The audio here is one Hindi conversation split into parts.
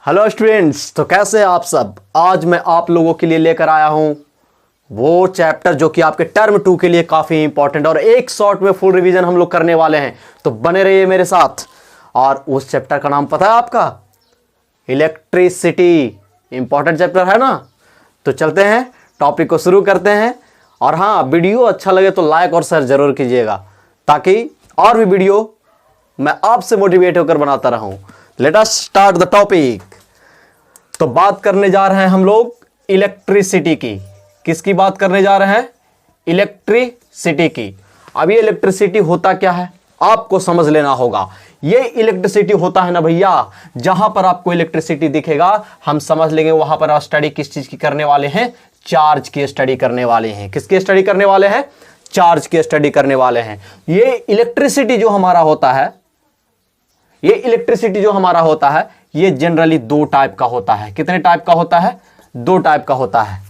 हेलो स्टूडेंट्स, तो कैसे हैं आप सब। आज मैं आप लोगों के लिए लेकर आया हूं वो चैप्टर जो कि आपके टर्म 2 के लिए काफ़ी इंपॉर्टेंट और एक शॉर्ट में फुल रिवीजन हम लोग करने वाले हैं। तो बने रहिए मेरे साथ। और उस चैप्टर का नाम पता है आपका? इलेक्ट्रिसिटी। इंपॉर्टेंट चैप्टर है ना। तो चलते हैं, टॉपिक को शुरू करते हैं। और हाँ, वीडियो अच्छा लगे तो लाइक और शेयर जरूर कीजिएगा ताकि और भी वीडियो मैं आपसे मोटिवेट होकर बनाता रहूं। Let us start the topic. तो बात करने जा रहे हैं हम लोग इलेक्ट्रिसिटी की। किसकी बात करने जा रहे हैं? इलेक्ट्रिसिटी की। अब ये इलेक्ट्रिसिटी होता क्या है आपको समझ लेना होगा। ये इलेक्ट्रिसिटी होता है ना भैया, जहां पर आपको इलेक्ट्रिसिटी दिखेगा हम समझ लेंगे वहां पर आप स्टडी किस चीज की करने वाले हैं? चार्ज की स्टडी करने वाले हैं। किसकी स्टडी करने वाले हैं? चार्ज की स्टडी करने वाले हैं। ये इलेक्ट्रिसिटी जो हमारा होता है, ये इलेक्ट्रिसिटी जो हमारा होता है, ये जनरली दो टाइप का होता है। कितने टाइप का होता है? दो टाइप का होता है।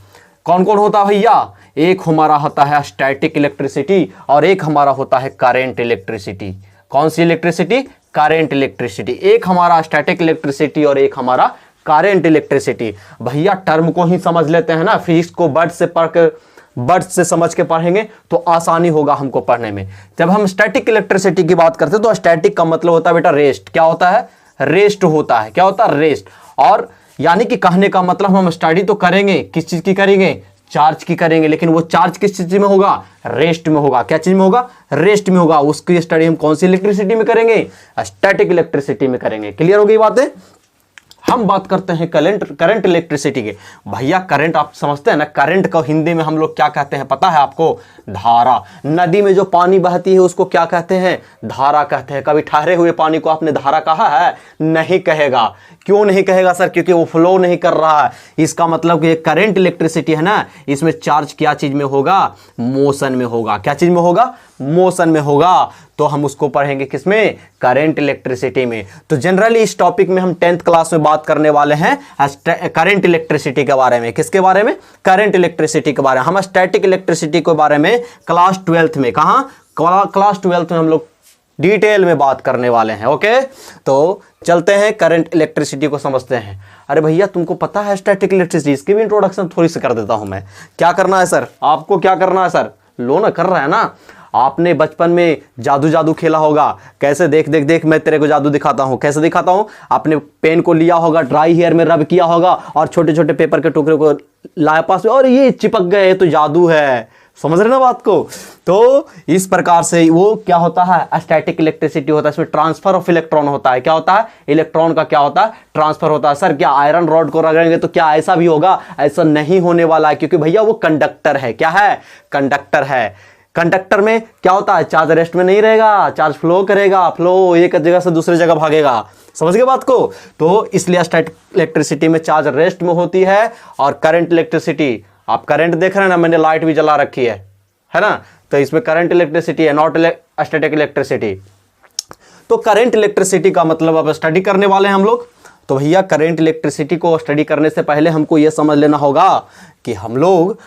कौन कौन होता है भैया? एक हमारा होता है स्टैटिक इलेक्ट्रिसिटी और एक हमारा होता है करंट इलेक्ट्रिसिटी। कौन सी इलेक्ट्रिसिटी? Current electricity. एक हमारा स्टैटिक इलेक्ट्रिसिटी और एक हमारा करंट इलेक्ट्रिसिटी। भैया टर्म को ही समझ लेते हैं ना, फिजिक्स को वर्ड से समझ के पढ़ेंगे तो आसानी होगा हमको पढ़ने में। जब हम स्टैटिक इलेक्ट्रिसिटी की बात करते हैं तो स्टैटिक का मतलब होता है बेटा रेस्ट। क्या होता है? रेस्ट होता है। क्या होता है? रेस्ट। और यानी कि कहने का मतलब हम स्टडी तो करेंगे, किस चीज की करेंगे? चार्ज की करेंगे, लेकिन वो चार्ज किस चीज में होगा? रेस्ट में होगा। क्या चीज में होगा? रेस्ट में होगा। उसकी स्टडी हम कौन सी इलेक्ट्रिसिटी में करेंगे? स्टैटिक इलेक्ट्रिसिटी में करेंगे। क्लियर हो गई बातें? हम बात करते हैं करंट इलेक्ट्रिसिटी के। भैया करंट आप समझते हैं ना, करंट को हिंदी में हम लोग क्या कहते हैं पता है आपको? धारा। नदी में जो पानी बहती है उसको क्या कहते हैं? धारा कहते हैं। कभी ठहरे हुए पानी को आपने धारा कहा है? नहीं कहेगा। क्यों नहीं कहेगा सर? क्योंकि वो फ्लो नहीं कर रहा है। इसका मतलब कि करंट इलेक्ट्रिसिटी है ना, इसमें चार्ज क्या चीज में होगा? मोशन में होगा। क्या चीज में होगा? मोशन में होगा। तो हम उसको पढ़ेंगे किसमें? करंट इलेक्ट्रिसिटी में। तो जनरली इस टॉपिक में हम 10th क्लास में बात करने वाले हैं करंट इलेक्ट्रिसिटी के बारे में। किसके बारे में? करंट इलेक्ट्रिसिटी के बारे में। हम स्टैटिक इलेक्ट्रिसिटी के बारे में क्लास 12th में, कहां? क्लास 12th में हम लोग डिटेल में बात करने वाले हैं। ओके, तो चलते हैं करंट इलेक्ट्रिसिटी को समझते हैं। अरे भैया तुमको पता है स्टैटिक इलेक्ट्रिसिटी? इसकी भी इंट्रोडक्शन थोड़ी सी कर देता हूं मैं। क्या करना है सर आपको? क्या करना है सर? लो ना, कर रहा है ना। आपने बचपन में जादू खेला होगा। कैसे? देख मैं तेरे को जादू दिखाता हूं। कैसे दिखाता हूं? आपने पेन को लिया होगा, ड्राई हेयर में रब किया होगा और छोटे छोटे पेपर के टुकड़े को लाया पास में और ये चिपक गए। ये तो जादू है। समझ रहे ना बात को? तो इस प्रकार से वो क्या होता है? स्टैटिक इलेक्ट्रिसिटी होता है। इसमें ट्रांसफर ऑफ इलेक्ट्रॉन होता है। क्या होता है? इलेक्ट्रॉन का क्या होता है? ट्रांसफर होता है। सर क्या आयरन रॉड को रगड़ेंगे तो क्या ऐसा भी होगा? ऐसा नहीं होने वाला है, क्योंकि भैया वो कंडक्टर है। क्या है? कंडक्टर है। कंडक्टर में क्या होता है? चार्ज रेस्ट में नहीं रहेगा, चार्ज फ्लो करेगा। फ्लो एक जगह से दूसरी जगह भागेगा। समझ गए बात को? तो इसलिए स्टैटिक इलेक्ट्रिसिटी में चार्ज रेस्ट में होती है। और करंट इलेक्ट्रिसिटी, आप करंट देख रहे हैं ना, मैंने लाइट भी जला रखी है ना। तो इसमें करंट इलेक्ट्रिसिटी है, नॉट स्टैटिक इलेक्ट्रिसिटी। तो करंट इलेक्ट्रिसिटी का मतलब अब स्टडी करने वाले हैं हम लोग। तो भैया करंट इलेक्ट्रिसिटी को स्टडी करने से पहले हमको यह समझ लेना होगा कि हम लोग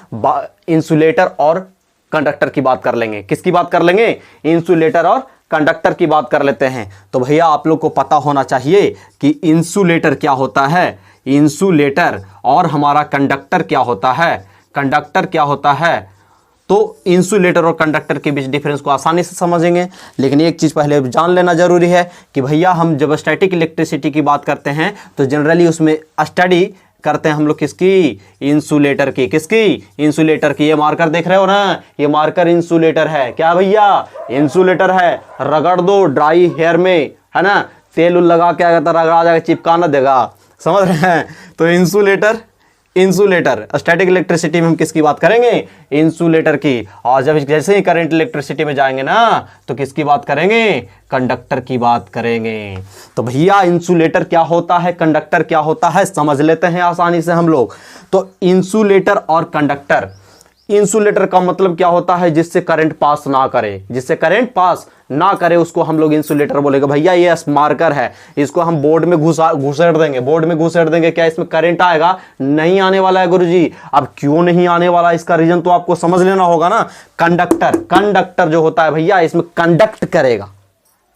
इंसुलेटर और कंडक्टर की बात कर लेंगे। किसकी बात कर लेंगे? इंसुलेटर और कंडक्टर की बात कर लेते हैं। तो भैया आप लोग को पता होना चाहिए कि इंसुलेटर क्या होता है, इंसुलेटर और हमारा कंडक्टर क्या होता है, कंडक्टर क्या होता है। तो इंसुलेटर और कंडक्टर के बीच डिफरेंस को आसानी से समझेंगे, लेकिन एक चीज पहले जान लेना जरूरी है कि भैया हम जब स्टैटिक इलेक्ट्रिसिटी की बात करते हैं तो जनरली उसमें स्टडी करते हैं हम लोग किसकी? इंसुलेटर की। किसकी? इंसुलेटर की। ये मार्कर देख रहे हो ना, ये मार्कर इंसुलेटर है। क्या भैया? इंसुलेटर है। रगड़ दो ड्राई हेयर में, है ना, तेल लगा के अगर रगड़ा जाएगा, चिपका ना देगा। समझ रहे हैं? तो इंसुलेटर स्टैटिक इलेक्ट्रिसिटी में हम किसकी बात करेंगे? इंसुलेटर की। और जब जैसे ही करंट इलेक्ट्रिसिटी में जाएंगे ना तो किसकी बात करेंगे? कंडक्टर की बात करेंगे। तो भैया इंसुलेटर क्या होता है, कंडक्टर क्या होता है, समझ लेते हैं आसानी से हम लोग। तो इंसुलेटर और कंडक्टर, इंसुलेटर का मतलब क्या होता है? जिससे करंट पास ना करे, जिससे करंट पास ना करे उसको हम लोग इंसुलेटर बोलेंगे। भैया ये मार्कर है, इसको हम बोर्ड में घुसेड़ देंगे, बोर्ड में घुसेड़ देंगे, क्या इसमें करंट आएगा? नहीं आने वाला है गुरुजी। अब क्यों नहीं आने वाला, इसका रीजन तो आपको समझ लेना होगा ना। कंडक्टर जो होता है भैया इसमें कंडक्ट करेगा।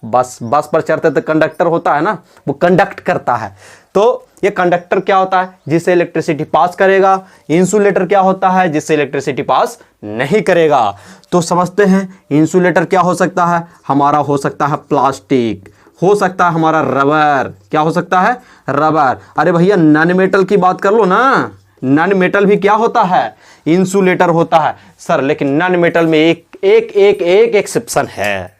बस पर चढ़ते तो कंडक्टर होता है ना, वो कंडक्ट करता है। तो ये कंडक्टर क्या होता है, जिससे इलेक्ट्रिसिटी पास करेगा। इंसुलेटर क्या होता है, जिससे इलेक्ट्रिसिटी पास नहीं करेगा। तो समझते हैं इंसुलेटर क्या हो सकता है, हमारा हो सकता है प्लास्टिक, हो सकता है हमारा रबर। क्या हो सकता है, रबर। अरे भैया नॉन मेटल की बात कर लो ना, नॉन मेटल भी क्या होता है, इंसुलेटर होता है सर। लेकिन नॉन मेटल में एक एक्सेप्शन है।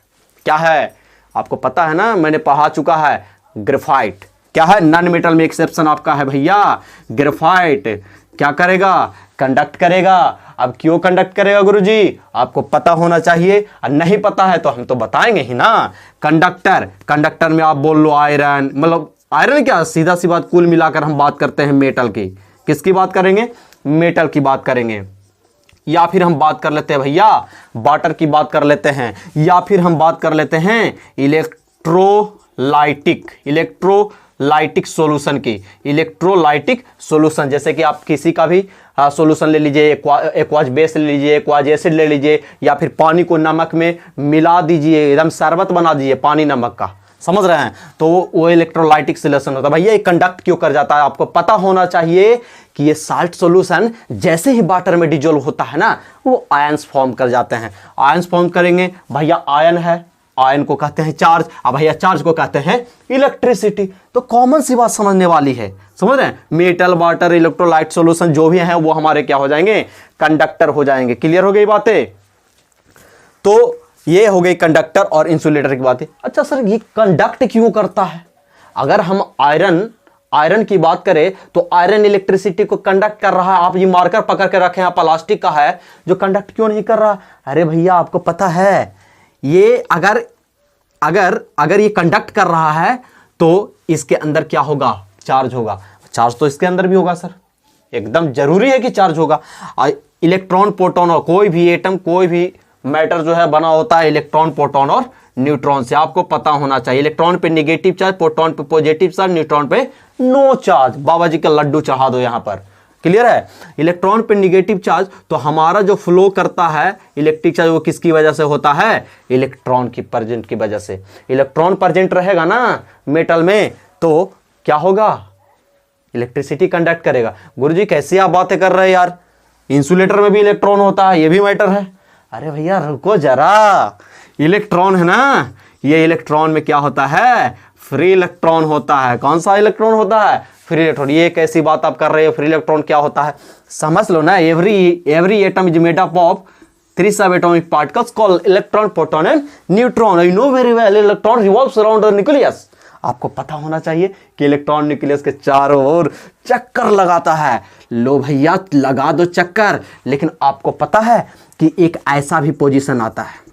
क्या है आपको पता है ना, मैंने पढ़ा चुका है, ग्रेफाइट। क्या है नॉन मेटल में एक्सेप्शन आपका है भैया, ग्रेफाइट। क्या करेगा, कंडक्ट करेगा। अब क्यों कंडक्ट करेगा गुरुजी, आपको पता होना चाहिए, और नहीं पता है तो हम तो बताएंगे ही ना। कंडक्टर में आप बोल लो आयरन, मतलब आयरन क्या, सीधा सी बात, कुल मिलाकर हम बात करते हैं मेटल की। किसकी बात करेंगे, मेटल की बात करेंगे। या फिर हम बात कर लेते हैं भैया वाटर की बात कर लेते हैं, या फिर हम बात कर लेते हैं इलेक्ट्रोलाइटिक सॉल्यूशन की। इलेक्ट्रोलाइटिक सॉल्यूशन, जैसे कि आप किसी का भी सॉल्यूशन ले लीजिए, एक्वाज बेस ले लीजिए, एक्वाज एसिड ले लीजिए, या फिर पानी को नमक में मिला दीजिए, एकदम शरबत बना दीजिए पानी नमक का, समझ रहे हैं, तो वो इलेक्ट्रोलाइटिक सॉल्यूशन होता है। भैया ये कंडक्ट क्यों कर जाता है, आपको पता होना चाहिए कि ये साल्ट सॉल्यूशन जैसे ही वाटर में डिजोल्व होता है ना, वो आयंस फॉर्म कर जाते हैं। आयंस फॉर्म करेंगे भैया, आयन है, आयन को कहते हैं चार्ज, अब भैया चार्ज को कहते हैं इलेक्ट्रिसिटी। तो कॉमन सी बात समझने वाली है, समझ रहे हैं। मेटल, वाटर, इलेक्ट्रोलाइट सॉल्यूशन जो भी हैं वो हमारे क्या हो जाएंगे, कंडक्टर हो जाएंगे। क्लियर हो गई बातें। तो ये हो गई कंडक्टर और इंसुलेटर की बातें। अच्छा सर ये कंडक्ट क्यों करता है, अगर हम आयरन की बात करें तो आयरन इलेक्ट्रिसिटी को कंडक्ट कर रहा है। आप ये मार्कर पकड़ के रखे हैं, प्लास्टिक का है जो कंडक्ट क्यों नहीं कर रहा। अरे भैया आपको पता है, ये अगर ये कंडक्ट कर रहा है तो इसके अंदर क्या होगा, चार्ज होगा। चार्ज तो इसके अंदर भी होगा सर, एकदम जरूरी है कि चार्ज होगा। इलेक्ट्रॉन, प्रोटॉन और कोई भी एटम, कोई भी मैटर जो है बना होता है इलेक्ट्रॉन, प्रोटॉन और न्यूट्रॉन से। आपको पता होना चाहिए, इलेक्ट्रॉन पे नेगेटिव चार्ज, प्रोटॉन पे पॉजिटिव चार्ज, न्यूट्रॉन पे नो चार्ज। बाबा जी का लड्डू चढ़ा दो यहां पर। क्लियर है। इलेक्ट्रॉन पे नेगेटिव चार्ज, तो हमारा जो फ्लो करता है इलेक्ट्रिक चार्ज वो किसकी वजह से होता है, इलेक्ट्रॉन की प्रेजेंट की वजह से। इलेक्ट्रॉन प्रेजेंट रहेगा ना मेटल में तो क्या होगा, इलेक्ट्रिसिटी कंडक्ट करेगा। गुरुजी कैसी आप बातें कर रहे हैं यार, इंसुलेटर में भी इलेक्ट्रॉन होता है, ये भी मैटर है। अरे भैया रुको जरा, इलेक्ट्रॉन है ना, ये इलेक्ट्रॉन में क्या होता है, फ्री इलेक्ट्रॉन होता है। कौन सा इलेक्ट्रॉन होता है, फ्री इलेक्ट्रॉन। ये कैसी बात आप कर रहे हो, फ्री इलेक्ट्रॉन क्या होता है समझ लो ना। Every atom is made up of 3 subatomic particles called electron, proton and neutron. You know very well electron revolves around a nucleus. आपको पता होना चाहिए कि इलेक्ट्रॉन न्यूक्लियस के चारों ओर चक्कर लगाता है। लो भैया लगा दो चक्कर, लेकिन आपको पता है कि एक ऐसा भी पोजीशन आता है,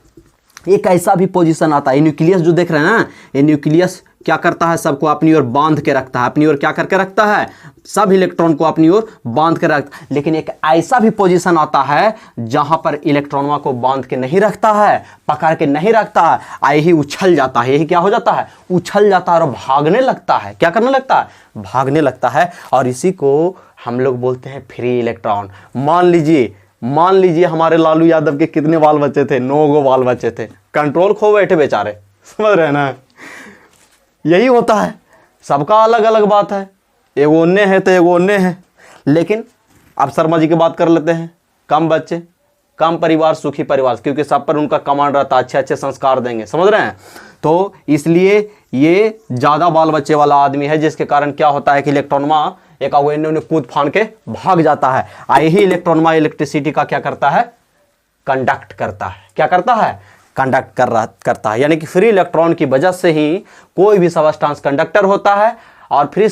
एक ऐसा भी पोजीशन आता है। ये न्यूक्लियस जो देख रहे हैं ना, ये न्यूक्लियस क्या करता है, सबको अपनी ओर बांध के रखता है, अपनी ओर क्या करके रखता है, सब इलेक्ट्रॉन को अपनी ओर बांध के रखता है। लेकिन एक ऐसा भी पोजीशन आता है जहां पर इलेक्ट्रॉनों को बांध के नहीं रखता है, पकड़ के नहीं रखता है, आए ही उछल जाता है। यही क्या हो जाता है, उछल जाता है और भागने लगता है। क्या करने लगता है, भागने लगता है। और इसी को हम लोग बोलते हैं फ्री इलेक्ट्रॉन। मान लीजिए हमारे लालू यादव के कितने बाल बच्चे थे, 9 गो बाल बच्चे थे, कंट्रोल खो बैठे बेचारे, समझ रहे हैं ना। यही होता है, सबका अलग अलग बात है, एगो उन्ने है तो एगो उन्ने है। लेकिन अब शर्मा जी की बात कर लेते हैं, कम बच्चे कम परिवार सुखी परिवार, क्योंकि सब पर उनका कमांड रहता है, अच्छे अच्छे संस्कार देंगे, समझ रहे हैं। तो इसलिए ये ज़्यादा बाल बच्चे वाला आदमी है, जिसके कारण क्या होता है कि इलेक्ट्रॉनमा एक उन्हें कूद फान के भाग जाता है। आई ही इलेक्ट्रॉनमा इलेक्ट्रिसिटी का क्या करता है, कंडक्ट करता है। क्या करता है, कंडक्ट करता है। यानी कि फ्री इलेक्ट्रॉन की वजह से ही कोई भी सबस्टांस कंडक्टर होता है, और फ्री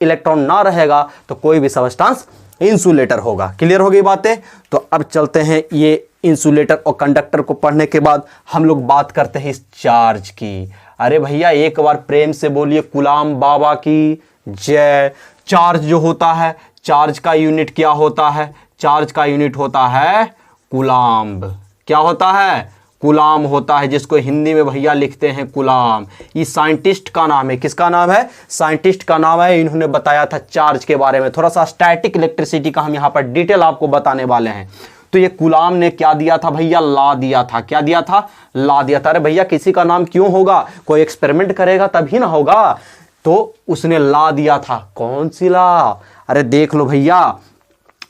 इलेक्ट्रॉन ना रहेगा तो कोई भी सबस्टांस इंसुलेटर होगा। क्लियर हो गई बातें। तो अब चलते हैं, ये इंसुलेटर और कंडक्टर को पढ़ने के बाद हम लोग बात करते हैं इस चार्ज की। अरे भैया एक बार प्रेम से बोलिए कुलाम बाबा की जय। चार्ज जो होता है, चार्ज का यूनिट क्या होता है, चार्ज का यूनिट होता है कूलाम्ब। क्या होता है, कूलाम होता है, जिसको हिंदी में भैया लिखते हैं कूलाम। ये साइंटिस्ट का नाम है। किसका नाम है, साइंटिस्ट का नाम है। इन्होंने बताया था चार्ज के बारे में। थोड़ा सा स्टैटिक इलेक्ट्रिसिटी का हम यहाँ पर डिटेल आपको बताने वाले हैं। तो ये कूलाम ने क्या दिया था भैया, ला दिया था। क्या दिया था, ला दिया था। अरे भैया किसी का नाम क्यों होगा, कोई एक्सपेरिमेंट करेगा तभी ना होगा, तो उसने ला दिया था। कौन सी ला, अरे देख लो भैया,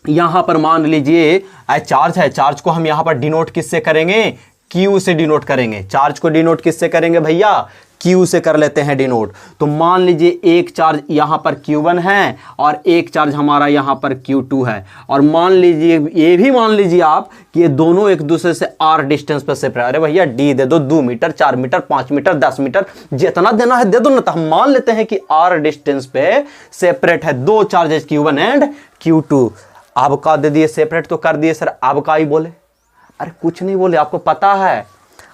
यहां पर मान लीजिए चार्ज है, चार्ज को हम यहां पर डिनोट किससे करेंगे, क्यू से डिनोट करेंगे। चार्ज को डिनोट किससे करेंगे भैया, क्यू से कर लेते हैं डिनोट। तो मान लीजिए एक चार्ज यहां पर Q1 है और एक चार्ज हमारा यहां पर Q2 है, और मान लीजिए ये भी मान लीजिए आप कि ये दोनों एक दूसरे से r डिस्टेंस पर सेपरेट। अरे भैया d दे दो, 2 मीटर, 4 मीटर, 5 मीटर, 10 मीटर, जितना देना है दे दो ना। तो हम मान लेते हैं कि r डिस्टेंस पे सेपरेट है दो चार्जेस Q1 एंड Q2। अब का दे दिए सेपरेट तो कर दिए सर, अब का ही बोले, अरे कुछ नहीं बोले। आपको पता है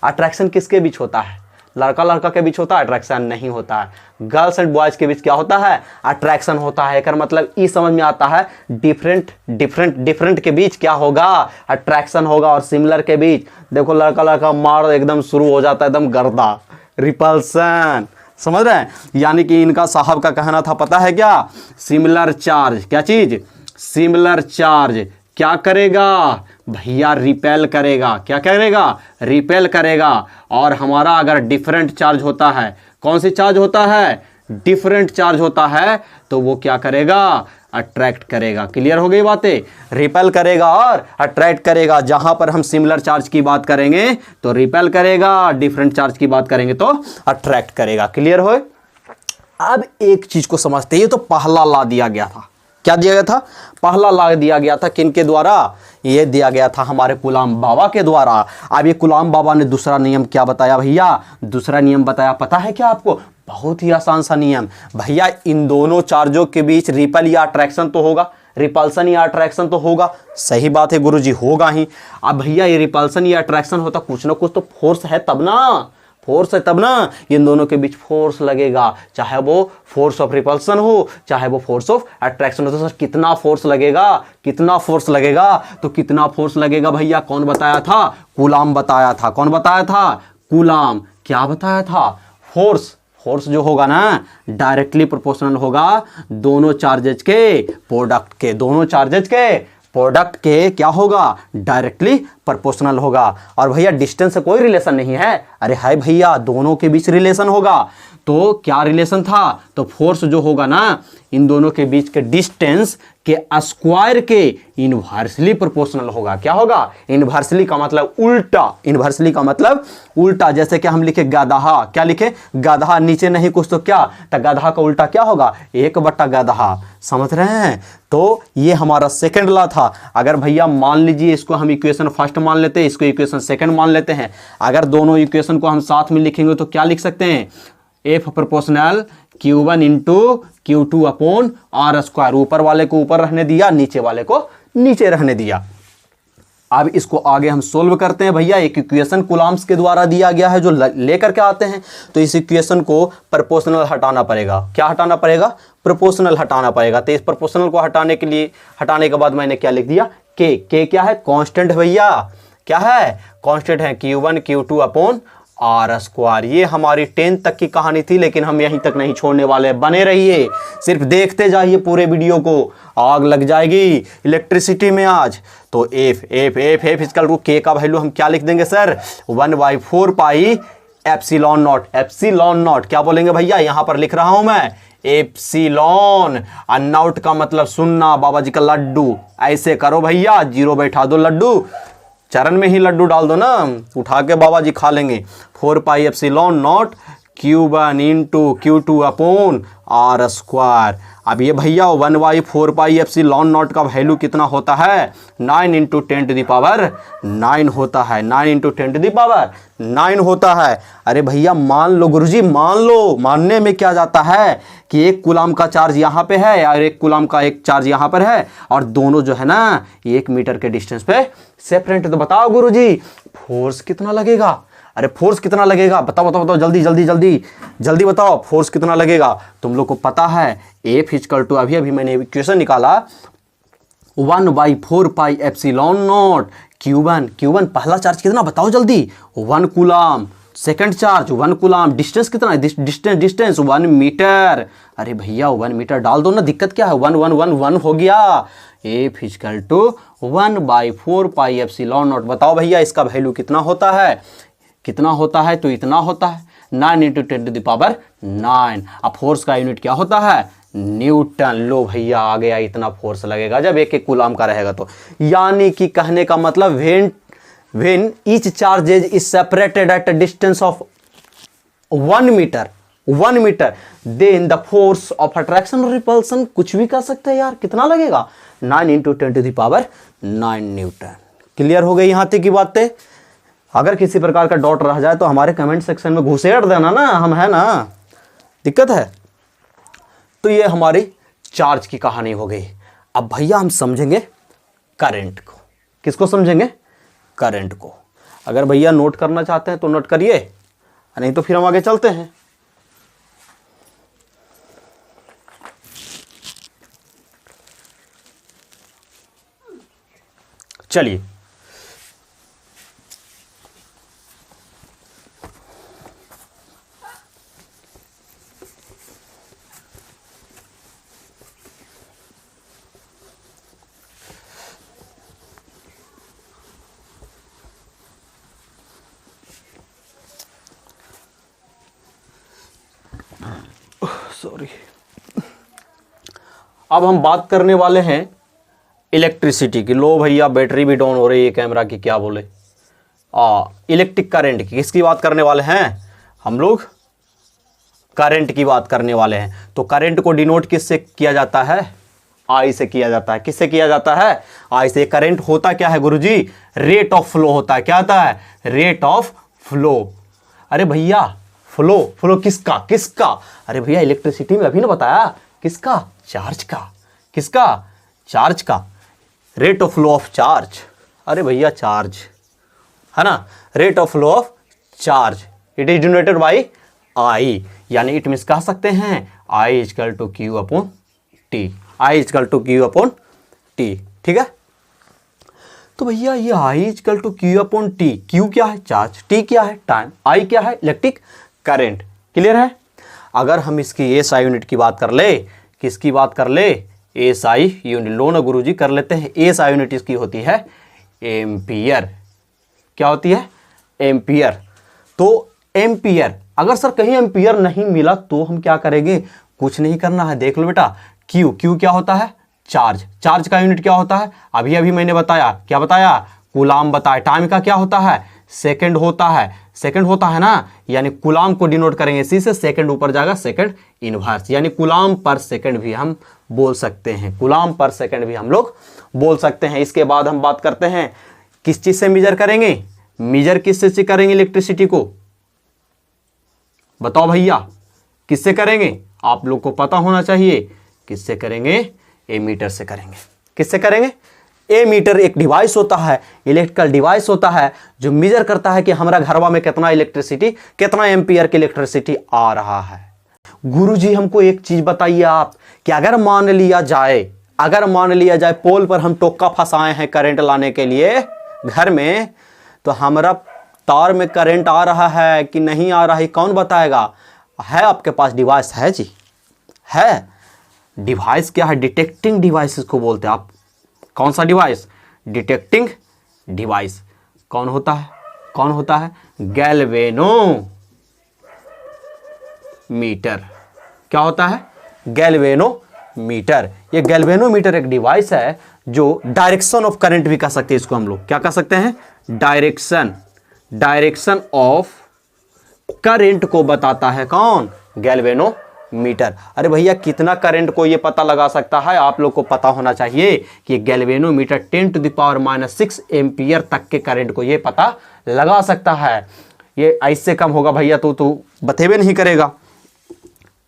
अट्रैक्शन किसके बीच होता है, लड़का लड़का के बीच होता है, अट्रैक्शन नहीं होता है। गर्ल्स एंड बॉयज के बीच क्या होता है, अट्रैक्शन होता है। एक मतलब ई समझ में आता है, डिफरेंट के बीच क्या होगा, अट्रैक्शन होगा। और सिमिलर के बीच देखो लड़का लड़का मार एकदम शुरू हो जाता है, एकदम गर्दा, रिपल्सन, समझ रहे हैं। यानी कि इनका साहब का कहना था पता है क्या, सिमिलर चार्ज, क्या चीज, सिमिलर चार्ज क्या करेगा भैया, रिपेल करेगा। क्या करेगा, रिपेल करेगा। और हमारा अगर डिफरेंट चार्ज होता है, कौन सी चार्ज होता है, डिफरेंट चार्ज होता है, तो वो क्या करेगा, अट्रैक्ट करेगा। क्लियर हो गई बातें, रिपेल करेगा और अट्रैक्ट करेगा। जहां पर हम सिमिलर चार्ज की बात करेंगे तो रिपेल करेगा, डिफरेंट चार्ज की बात करेंगे तो अट्रैक्ट करेगा। क्लियर हो। अब एक चीज को समझते, ये तो पहला ला दिया गया था। क्या दिया गया था, पहला ला दिया गया था, किनके द्वारा, ये दिया गया था हमारे कूलाम बाबा के द्वारा। अब ये कूलाम बाबा ने दूसरा नियम क्या बताया भैया, दूसरा नियम बताया पता है क्या आपको, बहुत ही आसान सा नियम भैया। इन दोनों चार्जों के बीच रिपल या अट्रैक्शन तो होगा, रिपल्सन या अट्रैक्शन तो होगा। सही बात है गुरुजी, होगा ही। अब भैया ये रिपल्सन या अट्रैक्शन होता, कुछ ना कुछ तो फोर्स है तब ना, फोर्स है तब ना। इन दोनों के बीच फोर्स लगेगा, चाहे वो फोर्स ऑफ रिपल्सन हो, चाहे वो फोर्स ऑफ अट्रैक्शन हो। तो सर कितना फोर्स लगेगा, कितना फोर्स लगेगा, तो कितना फोर्स लगेगा भैया, कौन बताया था, कूलाम बताया था। कौन बताया था, कूलाम। क्या बताया था, फोर्स, फोर्स जो होगा ना डायरेक्टली प्रोपोर्शनल होगा दोनों चार्जेज के प्रोडक्ट के, दोनों चार्जेज के प्रोडक्ट के क्या होगा, डायरेक्टली प्रोपोर्शनल होगा। और भैया डिस्टेंस से कोई रिलेशन नहीं है, अरे हाय भैया दोनों के बीच रिलेशन होगा। तो क्या रिलेशन था, तो फोर्स जो होगा ना इन दोनों के बीच के डिस्टेंस के स्क्वायर के इनवर्सली प्रोपोर्शनल होगा। क्या होगा, इनवर्सली का मतलब उल्टा, इनवर्सली का मतलब उल्टा। जैसे कि हम लिखे गधा, क्या लिखे, गधा, नीचे नहीं कुछ तो क्या, तो गधा का उल्टा क्या होगा, 1/गधा। समझ रहे हैं। तो ये हमारा सेकंड लॉ था। अगर भैया मान लीजिए इसको हम इक्वेशन फर्स्ट मान लेते हैं, इसको इक्वेशन सेकंड मान लेते हैं। अगर दोनों इक्वेशन को हम साथ में लिखेंगे तो क्या लिख सकते हैं, F proportional Q1 into Q2 upon R square. ऊपर वाले को ऊपर रहने दिया, नीचे वाले को नीचे रहने दिया। अब इसको आगे हम सोल्व करते हैं भैया। एक इक्वेशन कूलाम्स के द्वारा दिया गया है जो लेकर के आते हैं, तो इस इक्वेशन को प्रोपोर्शनल हटाना पड़ेगा। क्या हटाना पड़ेगा, प्रोपोर्शनल हटाना पड़ेगा। तो इस प्रोपोर्शनल को हटाने के लिए, हटाने के बाद मैंने क्या लिख दिया, के क्या है, कांस्टेंट भैया, क्या है, कांस्टेंट है Q1 Q2 upon R square. ये हमारी 10 तक की कहानी थी, लेकिन हम यहीं तक नहीं छोड़ने वाले, बने रहिए, सिर्फ देखते जाइए पूरे वीडियो को, आग लग जाएगी इलेक्ट्रिसिटी में आज। तो एफ एफ एफ एफ इसका के का वैल्यू हम क्या लिख देंगे sir, 1/4 pi epsilon not. Epsilon not क्या बोलेंगे भैया, यहां पर लिख रहा हूं मैं एप्सिलॉन। नॉट का मतलब सुनना, बाबा जी का लड्डू। ऐसे करो भैया, 0 बैठा दो लड्डू, चरण में ही लड्डू डाल दो ना, उठा के बाबा जी खा लेंगे। 4 पाई epsilon not Q1 into Q2 upon R square. अब ये भैया 1/4 पाई एप्सिलॉन नॉट का वैल्यू कितना होता है, 9 इंटू 10⁹ होता है। 9 इंटू 10⁹ होता है। अरे भैया मान लो गुरुजी, मान लो, मानने में क्या जाता है कि एक कूलाम का चार्ज यहाँ पे है और एक कूलाम का एक चार्ज यहाँ पर है, और दोनों जो है ना 1 मीटर के डिस्टेंस पे सेपरेट। तो बताओ गुरुजी फोर्स कितना लगेगा, अरे फोर्स कितना लगेगा, बताओ बताओ बताओ, जल्दी जल्दी जल्दी जल्दी बताओ, फोर्स कितना लगेगा। तुम लोग को पता है एफ इक्वल टू, अभी अभी मैंने इक्वेशन निकाला, 1/4 पाई एप्सिलॉन नॉट Q1 पहला चार्ज कितना बताओ जल्दी, 1 coulomb, second charge 1 coulomb, distance कितना है, डिस्टेंस 1 मीटर। अरे भैया 1 मीटर डाल दो ना, दिक्कत क्या है, 1 1 1 1 हो गया। F equal to 1/4 pi epsilon naught. बताओ भैया इसका वैल्यू कितना होता है, कितना होता है, तो इतना होता है 9 × 10⁹। अब फोर्स का यूनिट क्या होता है, न्यूटन। लो भैया आ गया, इतना फोर्स लगेगा जब 1 1 कूलाम का रहेगा तो। यानी कि कहने का मतलब when each charge is separated at a distance of 1 meter, then the force of attraction or repulsion, कुछ भी कर सकते हैं यार, कितना लगेगा, 9 × 10⁹ न्यूटन। क्लियर हो गई यहां तक की बातें। अगर किसी प्रकार का डॉट रह जाए तो हमारे कमेंट सेक्शन में घुसेड़ देना ना, हम है ना, दिक्कत है। तो ये हमारी चार्ज की कहानी हो गई। अब भैया हम समझेंगे करंट को। किसको समझेंगे, करंट को। अगर भैया नोट करना चाहते हैं तो नोट करिए, नहीं तो फिर हम आगे चलते हैं। चलिए सॉरी, अब हम बात करने वाले हैं इलेक्ट्रिसिटी की। लो भैया बैटरी भी डाउन हो रही है कैमरा की, क्या बोले, इलेक्ट्रिक करंट की। किसकी बात करने वाले हैं हम लोग, करंट की बात करने वाले हैं। तो करंट को डिनोट किससे किया जाता है, आई से किया जाता है। किससे किया जाता है, आई से। करंट होता क्या है गुरुजी, रेट ऑफ फ्लो होता है। क्या होता है, रेट ऑफ फ्लो। अरे भैया फ्लो किसका, अरे भैया इलेक्ट्रिसिटी में अभी ना बताया, किसका, चार्ज का। किसका, चार्ज का। Rate of flow of charge, अरे भैया चार्ज है ना, rate of flow of charge, it is denoted by I. यानी इट मींस कह सकते हैं I equal to Q upon T, I equal to Q upon T. ठीक है, तो भैया ये I equal to Q upon T, Q क्या है, चार्ज, टी क्या है, टाइम, आई क्या है, इलेक्ट्रिक करंट। क्लियर है। अगर हम इसकी एस आई यूनिट की बात कर ले, किसकी बात कर ले, एस आई यूनिट। लो ना गुरुजी कर लेते हैं। एस आई यूनिट इसकी होती है एम्पियर। क्या होती है, एम्पियर। तो एम्पियर, अगर सर कहीं एम्पियर नहीं मिला तो हम क्या करेंगे, कुछ नहीं करना है। देख लो बेटा, क्यू क्या होता है, चार्ज, चार्ज का यूनिट क्या होता है, अभी मैंने बताया, क्या बताया, कूलाम बताया। टाइम का क्या होता है, सेकंड होता है, सेकंड होता है ना, यानी कूलाम को डिनोट करेंगे इसी से, सेकंड ऊपर जाएगा, सेकंड इनवर्स, यानी कूलाम पर सेकंड भी हम बोल सकते हैं, कूलाम पर सेकंड भी हम लोग बोल सकते हैं। इसके बाद हम बात करते हैं किस चीज से मेजर करेंगे, मेजर किस से करेंगे इलेक्ट्रिसिटी को, बताओ भैया किससे करेंगे, आप लोग को पता होना चाहिए किससे करेंगे, एमीटर से करेंगे। किससे करेंगे, एमीटर एक डिवाइस होता है, इलेक्ट्रिकल डिवाइस होता है जो मेजर करता है कि हमारा घरवा में कितना इलेक्ट्रिसिटी, कितना एम्पियर की इलेक्ट्रिसिटी आ रहा है। गुरुजी हमको एक चीज बताइए आप, कि अगर मान लिया जाए पोल पर हम टोक्का फंसाए हैं करंट लाने के लिए घर में, तो हमारा तार में करंट आ रहा है कि नहीं आ रहा है, कौन बताएगा। है आपके पास डिवाइस, है जी, है। डिवाइस क्या है, डिटेक्टिंग डिवाइस इसको बोलते हैं आप। कौन सा डिवाइस, डिटेक्टिंग डिवाइस। कौन होता है, गैल्वेनोमीटर। क्या होता है, गैल्वेनोमीटर। ये गैल्वेनोमीटर एक डिवाइस है जो डायरेक्शन ऑफ करंट भी कह सकते हैं इसको हम लोग, क्या कह सकते हैं, डायरेक्शन ऑफ करंट को बताता है कौन, गैल्वेनोमीटर। अरे भैया कितना करंट को ये पता लगा सकता है, आप लोग को पता होना चाहिए कि गैल्वेनोमीटर 10⁻⁶ एम्पियर तक के करंट को ये पता लगा सकता है। ये इससे कम होगा भैया तो बतेबे नहीं करेगा।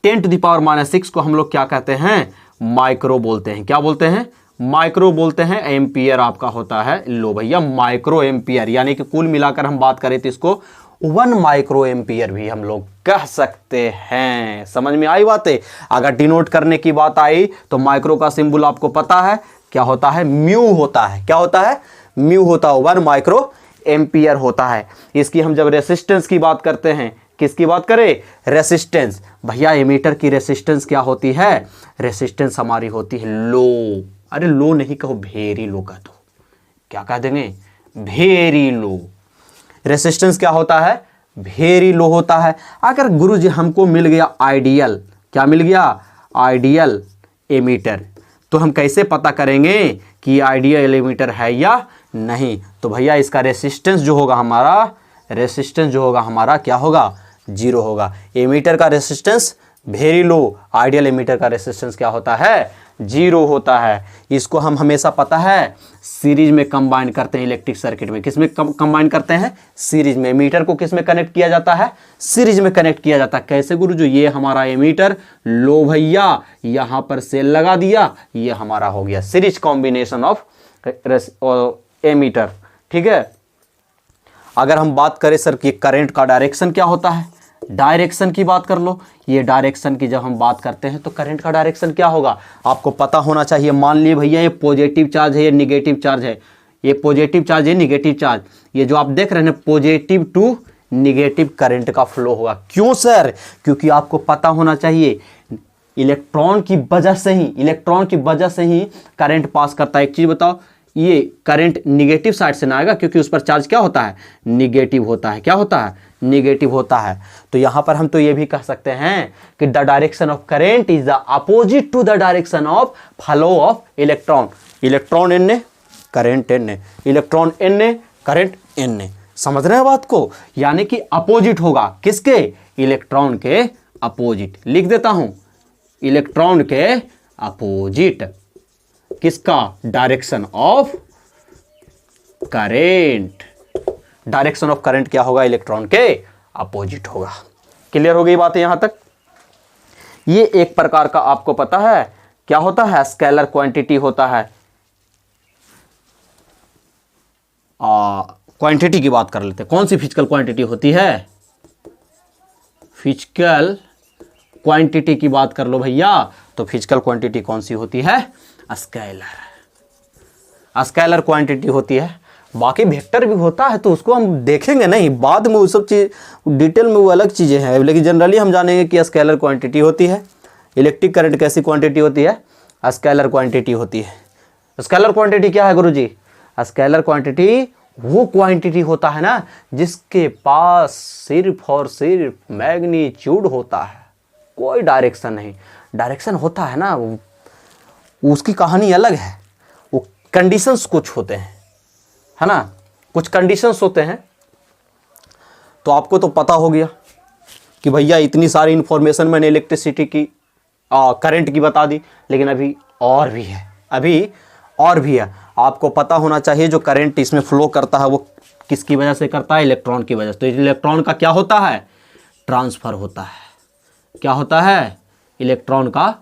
10⁻⁶ को हम लोग क्या कहते हैं, माइक्रो बोलते हैं। क्या बोलते हैं, माइक्रो बोलते हैं। एम्पियर आपका होता है, लो भैया माइक्रो एम्पियर, यानी कि कुल मिलाकर हम बात करें तो इसको 1 माइक्रो एम्पियर भी हम लोग कह सकते हैं। समझ में आई बातें। अगर डिनोट करने की बात आई तो माइक्रो का सिंबल आपको पता है क्या होता है, म्यू होता है। क्या होता है, म्यू होता है, 1 माइक्रो एम्पियर होता है। इसकी हम जब रेसिस्टेंस की बात करते हैं, किसकी बात करें, रेसिस्टेंस, भैया एमीटर की रेसिस्टेंस क्या होती है, रेसिस्टेंस हमारी होती है लो, अरे लो नहीं कहो, वेरी लो कह दो, क्या कह देंगे, वेरी लो। रेसिस्टेंस क्या होता है, वेरी लो होता है। अगर गुरुजी हमको मिल गया आइडियल, क्या मिल गया, आइडियल एमीटर, तो हम कैसे पता करेंगे कि आइडियल एमीटर है या नहीं, तो भैया इसका रेसिस्टेंस जो होगा हमारा, रेसिस्टेंस जो होगा हमारा क्या होगा, जीरो होगा। एमीटर का resistance very low, ideal ammeter का रेसिस्टेंस क्या होता है, जीरो होता है। इसको हम हमेशा पता है सीरीज में कंबाइन करते हैं इलेक्ट्रिक सर्किट में, किस में कंबाइन करते हैं, सीरीज में। एमीटर को किस में कनेक्ट किया जाता है, सीरीज में कनेक्ट किया जाता है। कैसे गुरु जो, ये हमारा एमीटर लो भैया, यहां पर सेल लगा दिया, ये हमारा हो गया सीरीज कॉम्बिनेशन ऑफ एमीटर, ठीक है। अगर हम बात करें सर कि करंट का डायरेक्शन क्या होता है, डायरेक्शन की बात कर लो, ये डायरेक्शन की जब हम बात करते हैं तो करंट का डायरेक्शन क्या होगा आपको पता होना चाहिए। मान लिए भैया ये पॉजिटिव चार्ज है, ये निगेटिव चार्ज है, ये पॉजिटिव चार्ज है, निगेटिव चार्ज, ये जो आप देख रहे हैं पॉजिटिव टू निगेटिव करंट का फ्लो होगा। क्यों सर, क्योंकि आपको पता होना चाहिए इलेक्ट्रॉन की वजह से ही, इलेक्ट्रॉन की वजह से ही करंट पास करता है। एक चीज बताओ, ये करंट निगेटिव साइड से ना आएगा क्योंकि उस पर चार्ज क्या होता है, निगेटिव होता है, क्या होता है, निगेटिव होता है। तो यहां पर हम तो ये भी कह सकते हैं कि the direction of current is the opposite to the direction of flow of electron. Electron एन ए, करंट एन ए, इलेक्ट्रॉन एन ए, करंट एन ए, समझ रहे हैं बात को, यानी कि अपोजिट होगा किसके, इलेक्ट्रॉन के अपोजिट। लिख देता हूं, इलेक्ट्रॉन के अपोजिट, किसका, direction of current, direction of current क्या होगा, इलेक्ट्रॉन के अपोजिट होगा। क्लियर हो गई बात यहां तक। ये एक प्रकार का आपको पता है क्या होता है, स्केलर क्वांटिटी होता है। क्वांटिटी की बात कर लेते हैं, कौन सी फिजिकल क्वांटिटी होती है, फिजिकल क्वांटिटी की बात कर लो भैया, तो फिजिकल क्वांटिटी कौन सी होती है, स्केलर, स्केलर क्वांटिटी होती है। बाकी वेक्टर भी होता है तो उसको हम देखेंगे नहीं, बाद में वो सब चीज डिटेल में वो अलग चीजें हैं, लेकिन जनरली हम जानेंगे कि स्केलर क्वांटिटी होती है। इलेक्ट्रिक करंट कैसी क्वांटिटी होती है, स्केलर क्वांटिटी होती है। स्केलर क्वांटिटी क्या है गुरुजी, स्केलर क्वांटिटी वो क्वांटिटी होता है ना जिसके पास सिर्फ और सिर्फ मैग्नीट्यूड होता है, कोई डायरेक्शन नहीं। डायरेक्शन होता है ना उसकी कहानी अलग है, वो कंडीशंस कुछ होते हैं, है ना, कुछ कंडीशंस होते हैं। तो आपको तो पता हो गया कि भैया इतनी सारी इंफॉर्मेशन मैंने इलेक्ट्रिसिटी की, करंट की बता दी, लेकिन अभी और भी है, अभी और भी है। आपको पता होना चाहिए जो करंट इसमें फ्लो करता है वो किसकी वजह से करता है, इलेक्ट्रॉन की वजह से। तो इलेक्ट्रॉन का क्या होता है, ट्रांसफर होता है, क्या होता है, इलेक्ट्रॉन का